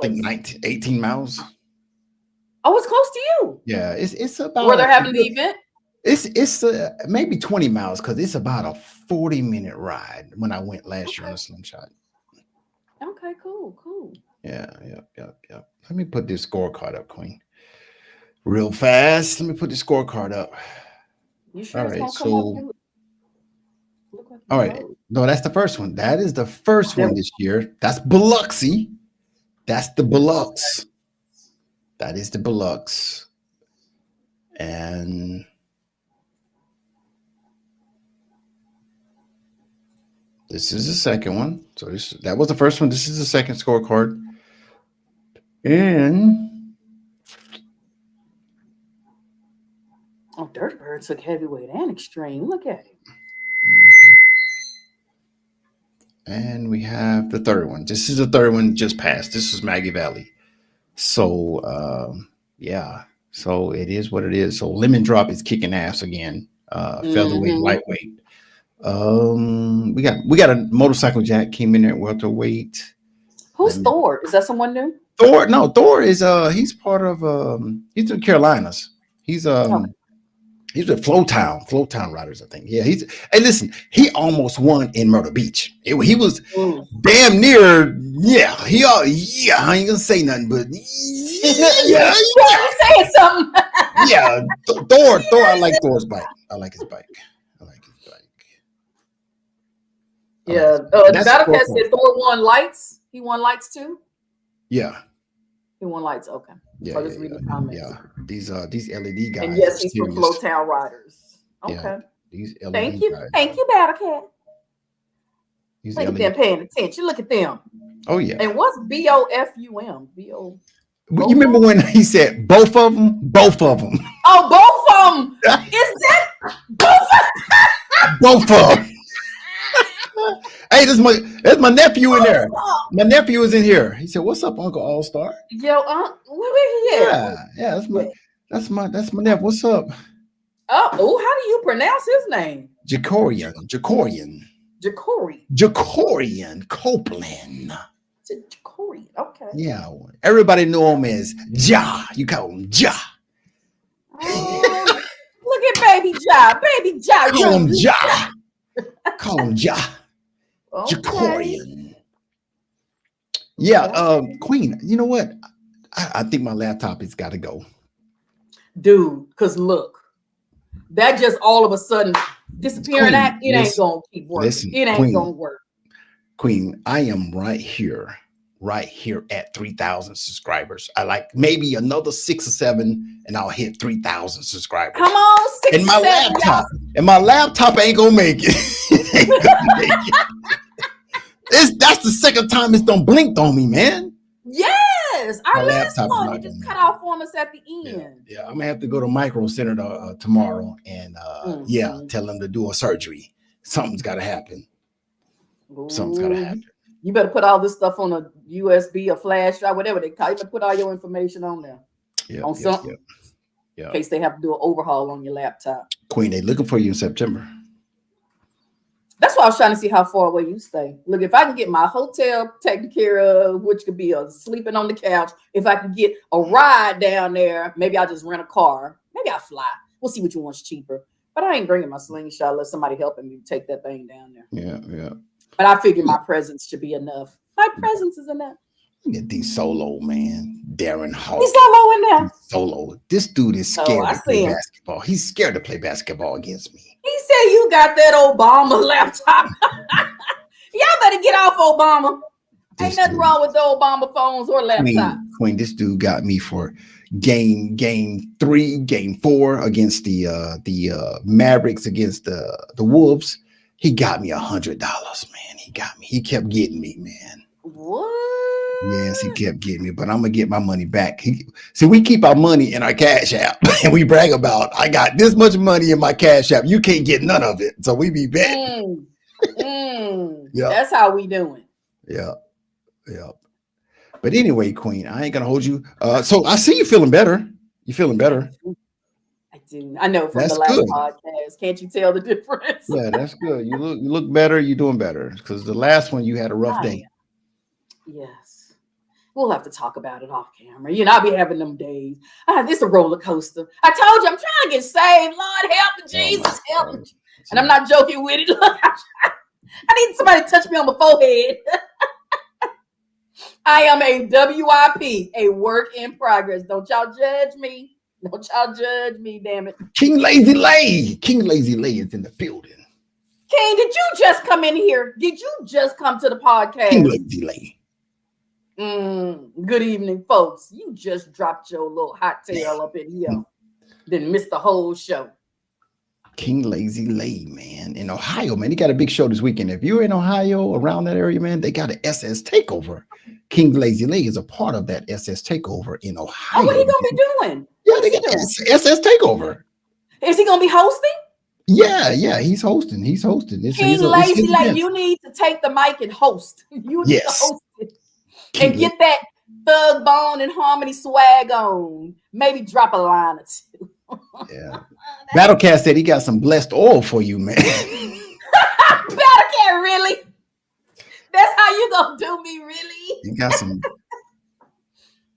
think 18 miles.
Oh, it's close to you.
Yeah, it's about
Where they're having the event.
It's maybe 20 miles because it's about a 40-minute ride when I went last year on a slingshot.
Okay, cool.
Yeah. Let me put this scorecard up, Queen. Real fast. Let me put the scorecard up.
You sure
All
it's
right,
gonna come up? Look like
all right. No, that's the first one. That is the first one this year. That's Biloxi. That's the Biloxi. That is the Biloxi. And this is the second one. So that was the first one. This is the second scorecard. And
Dirty Bird took heavyweight and extreme. Look at it.
And we have the third one. This is the third one just passed. This is Maggie Valley. So yeah. So it is what it is. So Lemon Drop is kicking ass again. Featherweight, lightweight. We got a Motorcycle Jack came in there at welterweight.
Who's Thor? Is that someone new?
Thor is he's part of he's in Carolinas. He's he's with Flowtown Riders, I think. Yeah, hey, listen, he almost won in Myrtle Beach. He was damn near, I ain't gonna say nothing, but yeah.
Saying something.
Yeah, Thor, I like Thor's bike. I like his bike.
Yeah, Battlecat said Thor won lights. He won lights too.
Yeah,
he won lights. Okay.
Yeah,
so just read the comments.
Yeah, these LED guys.
And yes, he's from Flowtown Riders. Okay.
Yeah, these LED
Thank you,
guys.
thank you, Battlecat.
These
Look at
LED
them paying attention. Look at them.
Oh yeah.
And what's BOFUM? BO.
You remember when he said both of them? Both of them.
Oh, both of them. Is that both?
Both of them. Hey, that's my nephew in there. My nephew is in here. He said, "What's up, Uncle All Star?"
Yo, where he at?
Yeah, that's my nephew. What's up?
Oh, how do you pronounce his name?
Jacorian Copeland.
Jacorian. Okay.
Yeah, everybody know him as Ja. You call him Ja.
Look at baby Ja.
Call him Ja. Call him Ja.
Okay.
Jacorian. Yeah, Queen. You know what? I think my laptop has got to go,
dude. Because look, that just all of a sudden disappearing.
Queen,
Ain't gonna keep working. It ain't gonna work.
Queen, I am right here at 3,000 subscribers. I like maybe another 6 or 7, and I'll hit 3,000 subscribers.
Come on, 6
and my
or 7,
laptop, and my laptop ain't gonna make it. That's the second time it's done blinked on me, man.
Yes, our last one just cut off on us at the end.
Yeah, I'm gonna have to go to Micro Center tomorrow and tell them to do a surgery. Something's got to happen. Something's got to happen.
You better put all this stuff on a USB, a flash drive, whatever they call it. You better put all your information on there. On something. Yeah. In case they have to do an overhaul on your laptop.
Queen, they looking for you in September.
That's why I was trying to see how far away you stay. Look, if I can get my hotel taken care of, which could be sleeping on the couch, if I can get a ride down there, maybe I'll just rent a car. Maybe I'll fly. We'll see which one's cheaper. But I ain't bringing my slingshot unless somebody helping me take that thing down there.
Yeah.
But I figure my presence should be enough. My presence is enough.
Get these Solo, man. Darren Hall.
He's Solo in there.
Solo. This dude is scared to play basketball. He's scared to play basketball against me.
He said you got that Obama laptop. Y'all better get off Obama. Ain't nothing wrong with the Obama phones or laptops.
Queen, this dude got me for game 3, game 4 against the Mavericks against the Wolves. He got me $100, man. He got me. He kept getting me, man.
What?
Yes, he kept getting me, but I'm gonna get my money back. See, we keep our money in our Cash App, and we brag about I got this much money in my Cash App. You can't get none of it, so we be betting.
Yeah, that's how we doing.
Yeah. But anyway, Queen, I ain't gonna hold you. So I see you feeling better. You feeling better?
I do. I know from the last podcast. Can't you tell the difference?
Yeah, that's good. You look better. You're doing better because the last one you had a rough day.
Yes. We'll have to talk about it off camera. You know, I'll be having them days. This is a roller coaster. I told you I'm trying to get saved. Lord help me, Jesus help me. And I'm not joking with it. Look, I need somebody to touch me on my forehead. I am a WIP, a work in progress. Don't y'all judge me. Don't y'all judge me, damn it.
King Lazy Lay. King Lazy Lay is in the building.
King, did you just come in here? Did you just come to the podcast?
King Lazy Lay.
Good evening, folks. You just dropped your little hot tail up in here. Then missed the whole show.
King Lazy Lay, man. In Ohio, man. He got a big show this weekend. If you're in Ohio, around that area, man, they got an SS Takeover. King Lazy Lay is a part of that SS Takeover in Ohio.
Oh, what are you going to be doing?
Yeah, they got SS Takeover.
Is he going to be hosting?
Yeah, he's hosting.
King Lazy Lay, you need to take the mic and host. You need to host it. And get that Thug Bone and Harmony swag on. Maybe drop a line or two.
Yeah. Battlecat said he got some blessed oil for you, man.
Battlecat, really? That's how you gonna do me, really?
You got some.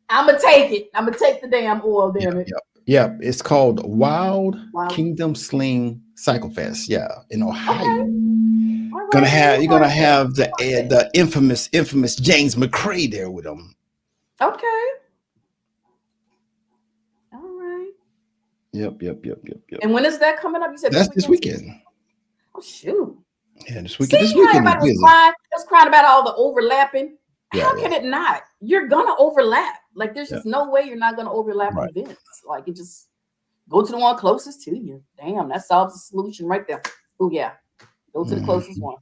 I'm gonna take it. I'm gonna take the damn oil, damn it.
Yep. It's called Wild Kingdom Sling Cycle Fest. Yeah, in Ohio. Okay. You're gonna have the infamous James McCrae there with him.
Okay. All right.
Yep.
And when is that coming up? You said
that's this weekend.
Oh shoot.
Yeah, this weekend.
Everybody was crying about all the overlapping. How can it not? You're gonna overlap. Like there's just no way you're not gonna overlap events. Like it just go to the one closest to you. Damn, that solves the solution right there. Oh yeah. Go to the closest one.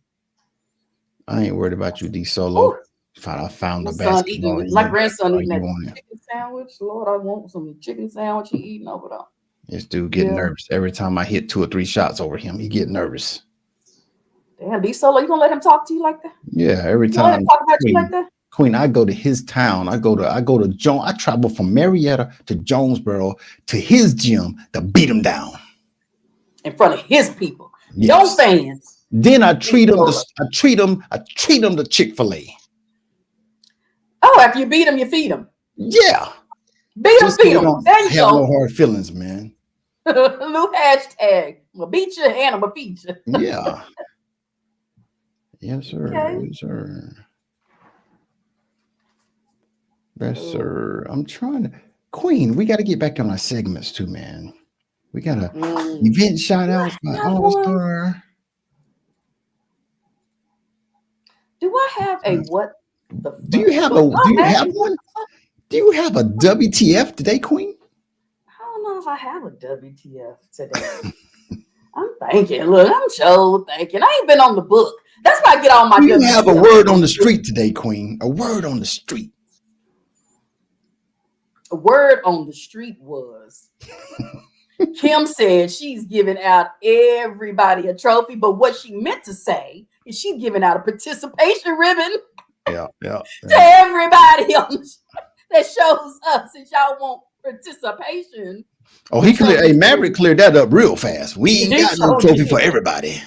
I ain't worried about you, D Solo. I found the basketball.
My grandson eating that chicken sandwich. Lord, I want some chicken sandwich he eating over there.
This dude getting nervous. Every time I hit 2 or 3 shots over him, he get nervous.
Damn, D Solo, you gonna let him talk to you like that?
Yeah, every time.
Let him talk about you like that?
Queen, I go to his town. I go to Jones. I travel from Marietta to Jonesboro to his gym to beat him down
in front of his people. Your fans.
Then I treat him to Chick-fil-A.
Oh, after you beat him, you feed him.
Yeah.
Beat him, feed him. There you go.
No hard feelings, man.
New hashtag. I'll beat you and I'm gonna feed you.
Yeah. Yes, sir.
Okay.
Yes, sir. Yes, sir. I'm trying to. Queen, we got to get back on our segments too, man. We got a event shout outs by All-Star.
Do I have a what?
Do you have one? Do you have a WTF today, Queen?
I don't know if I have a WTF today. I'm thinking. Look, I'm so thinking. I ain't been on the book. That's why I get all my.
You have a word on the street today, Queen. A word on the street.
A word on the street was Kim said she's giving out everybody a trophy, but what she meant to say is she's giving out a participation ribbon.
Yeah.
To everybody that shows up, since y'all want participation.
Oh, Maverick cleared that up real fast. We ain't got no trophy for everybody.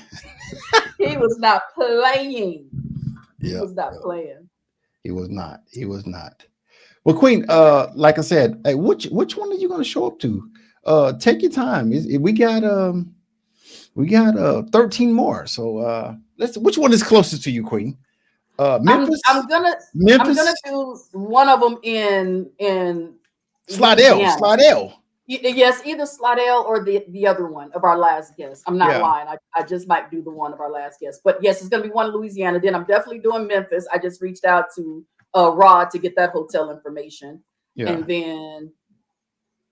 He was not playing.
Yeah,
he was not playing.
He was not. Well, Queen, like I said, hey, which one are you going to show up to? Take your time. We got 13 more. So which one is closest to you, Queen? Memphis.
I'm gonna do one of them in
Slidell.
Yes, either Slidell or the other one of our last guest. I'm not lying. I just might do the one of our last guest. But yes, it's gonna be one in Louisiana. Then I'm definitely doing Memphis. I just reached out to Rod to get that hotel information. Yeah. And then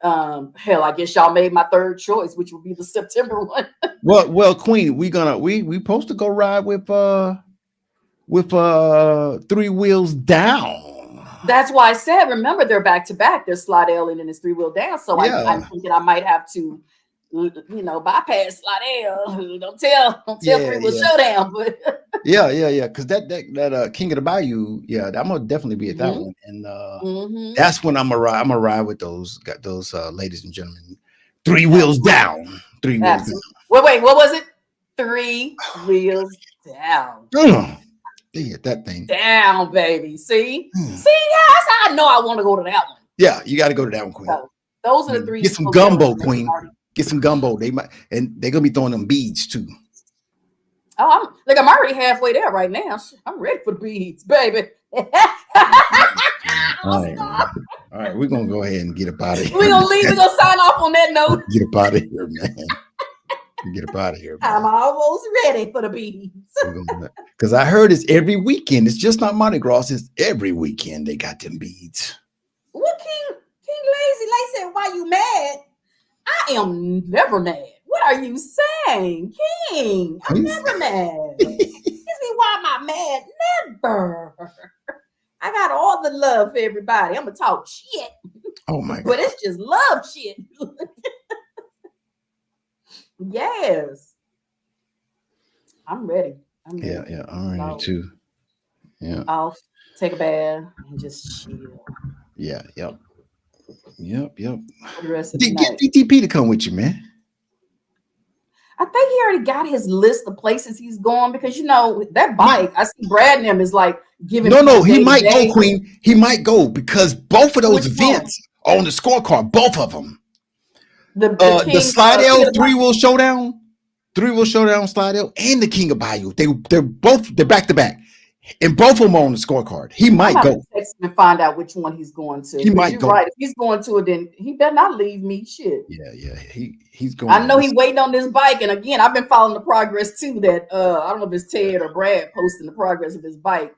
I guess y'all made my third choice, which would be the September one.
well, Queen, we supposed to go ride with 3 Wheels Down.
That's why I said, remember, they're back to back. There's Slidell and then it's 3 Wheel Down. So I'm thinking I might have to, bypass Slidell. Don't tell 3 Wheel Showdown. But
yeah. Because that King of the Bayou, I'm gonna definitely be at that one, and that's when I'm gonna ride. I'm gonna ride with those ladies and gentlemen. 3 Wheels Down. 3 Wheels Down.
Wait, what was it? 3 Wheels Down.
They hit that thing
down, baby. See, yeah, that's how I know I want to go to that one.
Yeah, you got to go to that one, Queen.
So those are the three.
Get some gumbo, Queen. Get some gumbo. They're gonna be throwing them beads too.
Oh, I'm already halfway there right now. I'm ready for the beads, baby.
All right, we're gonna go ahead and get up out of here.
We're gonna leave. We're gonna sign off on that note.
Get up out of here, man. Get up out of here. Man.
I'm almost ready for the beads.
Because I heard it's every weekend. It's just not Mardi Gras. It's every weekend they got them beads.
What King Lazy said, why you mad? I am never mad. What are you saying, King? I'm never mad. Ask me why am I mad? Never. I got all the love for everybody. I'm gonna talk shit.
Oh my God.
But it's just love shit. Yes. I'm ready.
Yeah, I'm ready too. Yeah.
I'll take a bath and just chill.
Yeah, yep.
For the rest of the
Get
night.
DTP to come with you, man.
I think he already got his list of places he's going because that bike. I see Brad and him is like giving.
No, he might go, Queen. He might go because both of those events are on the scorecard. Both of them. The Slidell 3-wheel showdown, Slidell, and the King of Bayou. They're back to back, and both of them are on the scorecard. He might go.
Text him and find out which one he's going to.
He might go.
Right. If he's going to it, then he better not leave me. Shit.
Yeah. He's going.
I know he's waiting on this bike, and again, I've been following the progress too. That I don't know if it's Ted or Brad posting the progress of his bike.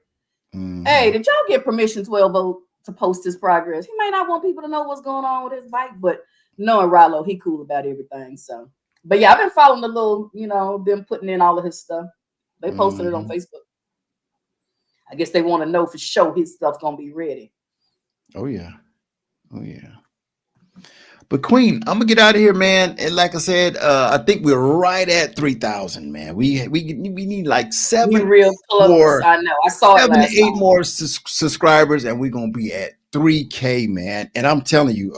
Mm-hmm. Hey, did y'all get permission 12 to post his progress? He may not want people to know what's going on with his bike, but knowing Rallo, he cool about everything. So, but yeah, I've been following the little, them putting in all of his stuff. They posted it on Facebook. I guess they want to know for sure his stuff's gonna be ready.
Oh yeah. But Queen, I'm gonna get out of here, man. And like I said, I think we're right at 3,000, man. We need like 7
real close.
More.
I know. I saw
7
it
to 8 more subscribers, and we're gonna be at 3K, man. And I'm telling you,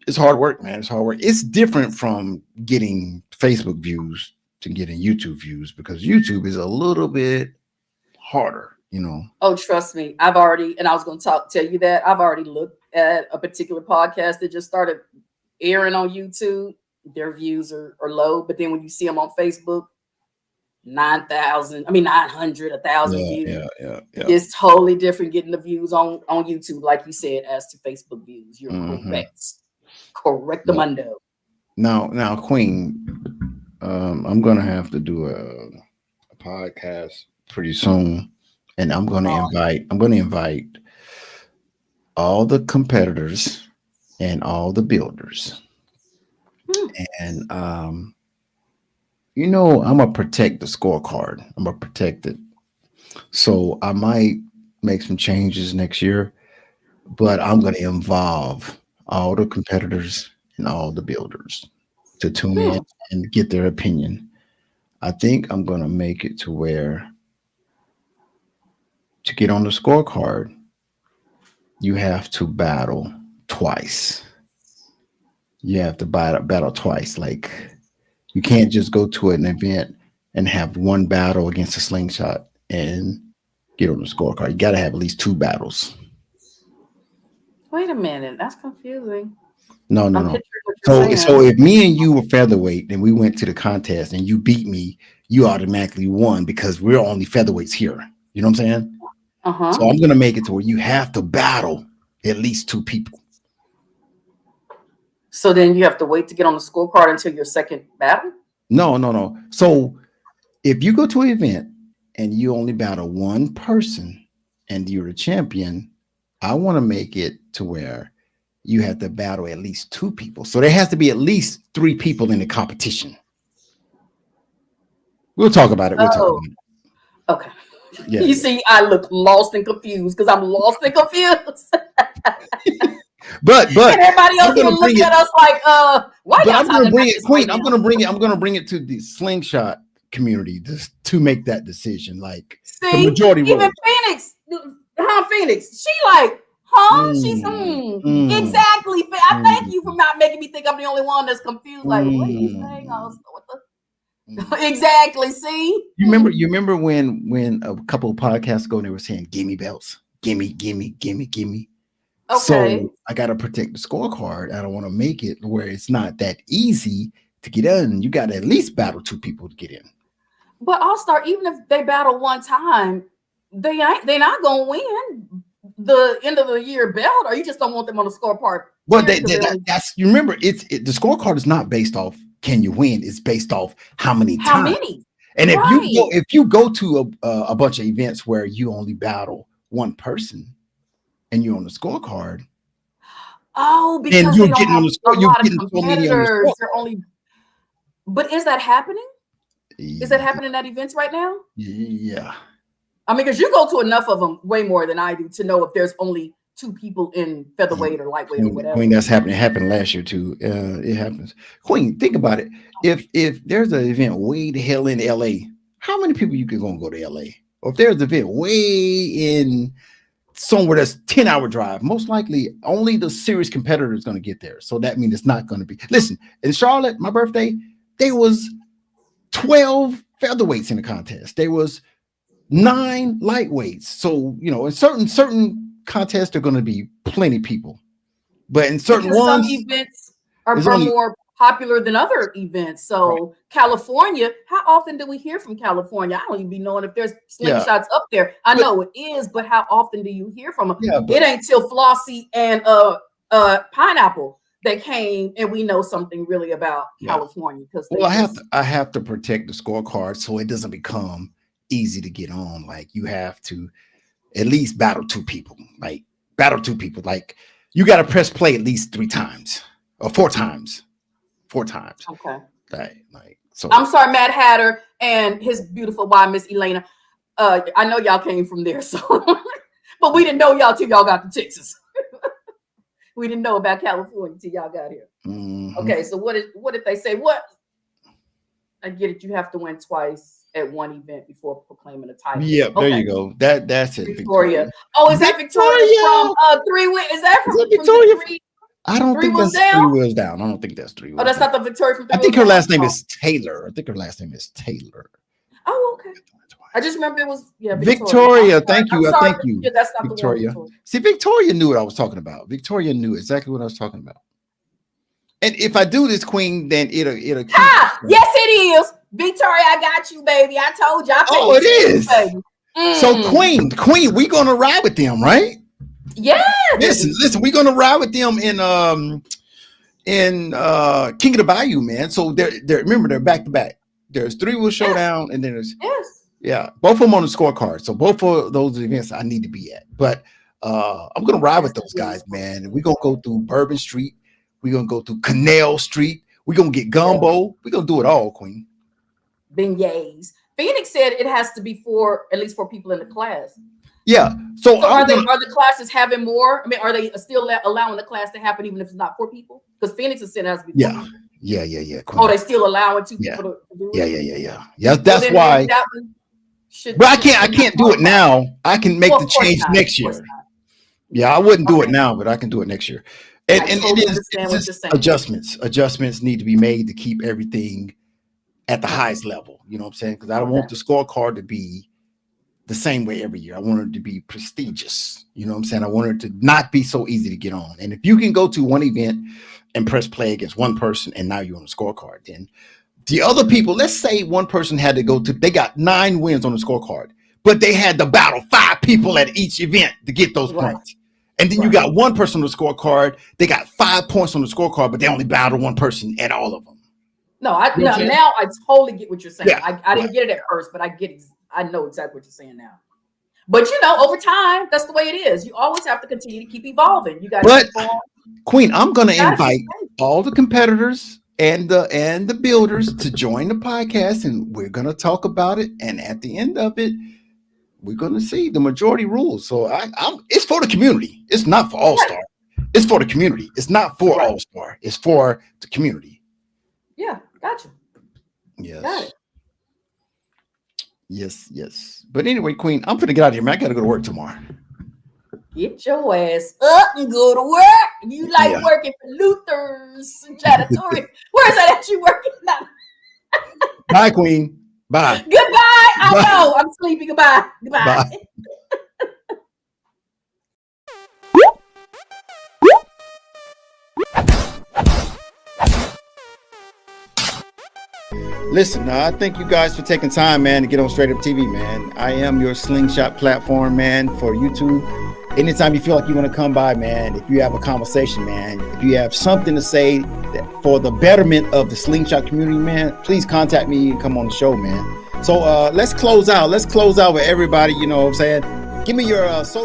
it's hard work, man. It's hard work. It's different from getting Facebook views to getting YouTube views because YouTube is a little bit harder,
Oh, trust me. I was going to tell you that I've already looked at a particular podcast that just started airing on YouTube. Their views are low, but then when you see them on Facebook, 900, 1,000 views. Yeah. It's totally different getting the views on YouTube, like you said, as to Facebook views. You're correct. Correctamundo.
Now, Queen, I'm gonna have to do a podcast pretty soon, and I'm gonna invite all the competitors and all the builders, and I'm gonna protect the scorecard. I'm gonna protect it, so I might make some changes next year, but I'm gonna involve all the competitors and all the builders to tune in and get their opinion. I think I'm going to make it to where to get on the scorecard, you have to battle twice. You have to battle twice. Like you can't just go to an event and have one battle against a slingshot and get on the scorecard. You got to have at least 2 battles.
Wait a minute, that's confusing.
No. So if me and you were featherweight and we went to the contest and you beat me, you automatically won because we're only featherweights here. You know what I'm saying? So I'm gonna make it to where you have to battle at least 2 people.
So then you have to wait to get on the scorecard until your second battle?
No. So if you go to an event and you only battle 1 person and you're a champion, I want to make it to where you have to battle at least 2 people. So there has to be at least 3 people in the competition. We'll talk about it.
Okay.
Yeah.
You see, I look lost and confused because I'm lost and confused.
But
and everybody else even looking at us like, why y'all
I'm gonna bring it, Queen.
Right
I'm gonna bring it to the slingshot community to make that decision. Like the majority
even Phoenix, Phoenix, she like, she's exactly. I thank you for not making me think I'm the only one that's confused. Like, what are you saying? What the? Exactly. See?
You remember when a couple of podcasts ago they were saying, "Gimme belts, gimme."
Okay.
So I got to protect the scorecard. I don't want to make it where it's not that easy to get in. You got to at least battle 2 people to get in.
But All-Star, even if they battle one time, they're not gonna win the end of the year belt, or you just don't want them on the scorecard.
Well, that's you remember the scorecard is not based off can you win. It's based off how many times. And if you go to a bunch of events where you only battle one person and you're on the scorecard,
because
you're getting on the score, you're getting so many on the score.
But is that happening? Is that happening at events right now?
Yeah.
I mean, because you go to enough of them, way more than I do, to know if there's only 2 people in featherweight or lightweight or whatever.
Queen, that's happening. It happened last year too. It happens. Queen, think about it. If there's an event way the hell in LA, how many people you can go to LA? Or if there's an event way in somewhere that's 10-hour drive, most likely only the serious competitor is going to get there. So that means it's not going to be. Listen, in Charlotte, my birthday, there was 12 featherweights in the contest. There was 9 lightweights. So, in certain contests, there are going to be plenty of people. But in certain ones,
some events are more popular than other events. So California, how often do we hear from California? I don't even be knowing if there's slingshots up there. I know it is, but how often do you hear from them? It ain't till Flossie and Pineapple that came and we know something really about California. Because
I have to protect the scorecard so it doesn't become easy to get on. Like you have to at least battle 2 people. Like you got to press play at least 3 times or 4 times. 4 times.
Okay.
So
I'm sorry, Mad Hatter and his beautiful wife, Miss Elena. I know y'all came from there, so but we didn't know y'all till y'all got to Texas. We didn't know about California till y'all got here.
Mm-hmm.
Okay, so what did they say? What? I get it. You have to win twice at one event before proclaiming a title.
Yeah, there you go. That's it.
Victoria. Oh, is that Victoria from 3 Wheels? Is that from
Victoria?
From
I don't think that's 3 Wheels Down. I don't think that's 3 Wheels.
Oh, that's not the Victoria from 3 Wheels Down.
I think her last name is Taylor.
Oh, okay. I just remember it was
Victoria. Thank you. Thank you.
Yeah, that's not
Victoria.
The one.
See, Victoria knew what I was talking about. Victoria knew exactly what I was talking about. And if I do this, Queen, then it'll keep.
Yes, it is. Victoria, I got you, baby. I told you.
It is. So Queen, we gonna ride with them, right?
Yeah.
Listen, we're gonna ride with them in King of the Bayou, man. So they're remember they're back to back. There's 3 Wheel Showdown, and then there's both of them on the scorecard. So both of those events I need to be at. But I'm gonna ride with those guys, man. We're gonna go through Bourbon Street. We're gonna go through Canal Street. We're gonna get gumbo. We're gonna do it all, Queen.
Beignets. Phoenix said it has to be at least 4 people in the class.
Yeah. So
are the classes having more? I mean, are they still allowing the class to happen even if it's not 4 people? Because Phoenix has said it has to be 4 people.
Yeah.
Queen. Oh, they still allowing 2 people to do
it? Yeah. That's why. But I can't do it now. I can make the change next year. Yeah, I wouldn't do it now, but I can do it next year. And it's adjustments. Adjustments need to be made to keep everything at the highest level. You know what I'm saying? Because I don't want the scorecard to be the same way every year. I want it to be prestigious. You know what I'm saying? I want it to not be so easy to get on. And if you can go to one event and press play against one person and now you're on the scorecard, then the other people, let's say one person had to they got 9 wins on the scorecard, but they had to battle 5 people at each event to get those points. And then you got one person on the scorecard, they got 5 points on the scorecard, but they only battled one person at all of them.
Now I totally get what you're saying. Yeah, I didn't get it at first, but I know exactly what you're saying now. But over time, that's the way it is. You always have to continue to keep evolving. You got to keep on.
Queen, I'm going to invite all the competitors and the builders to join the podcast, and we're going to talk about it. And at the end of it, we're going to see the majority rules. So it's for the community. It's not for All-Star. It's for the community. It's not for All-Star. It's for the community.
Yeah, gotcha.
Yes.
Got it.
Yes. But anyway, Queen, I'm finna get out of here, man. I gotta go to work tomorrow.
Get your ass up and go to work. You like working for Luther's Janitorial. Where is that at you working now?
Bye, Queen. Bye.
Goodbye. I know. I'm sleepy. Goodbye. Goodbye.
Bye. Listen, I thank you guys for taking time, man, to get on Straight Up TV, man. I am your Slingshot platform, man, for YouTube. Anytime you feel like you want to come by, man, if you have a conversation, man, if you have something to say that for the betterment of the Slingshot community, man, please contact me and come on the show, man. So let's close out. Let's close out with everybody, you know what I'm saying? Give me your social.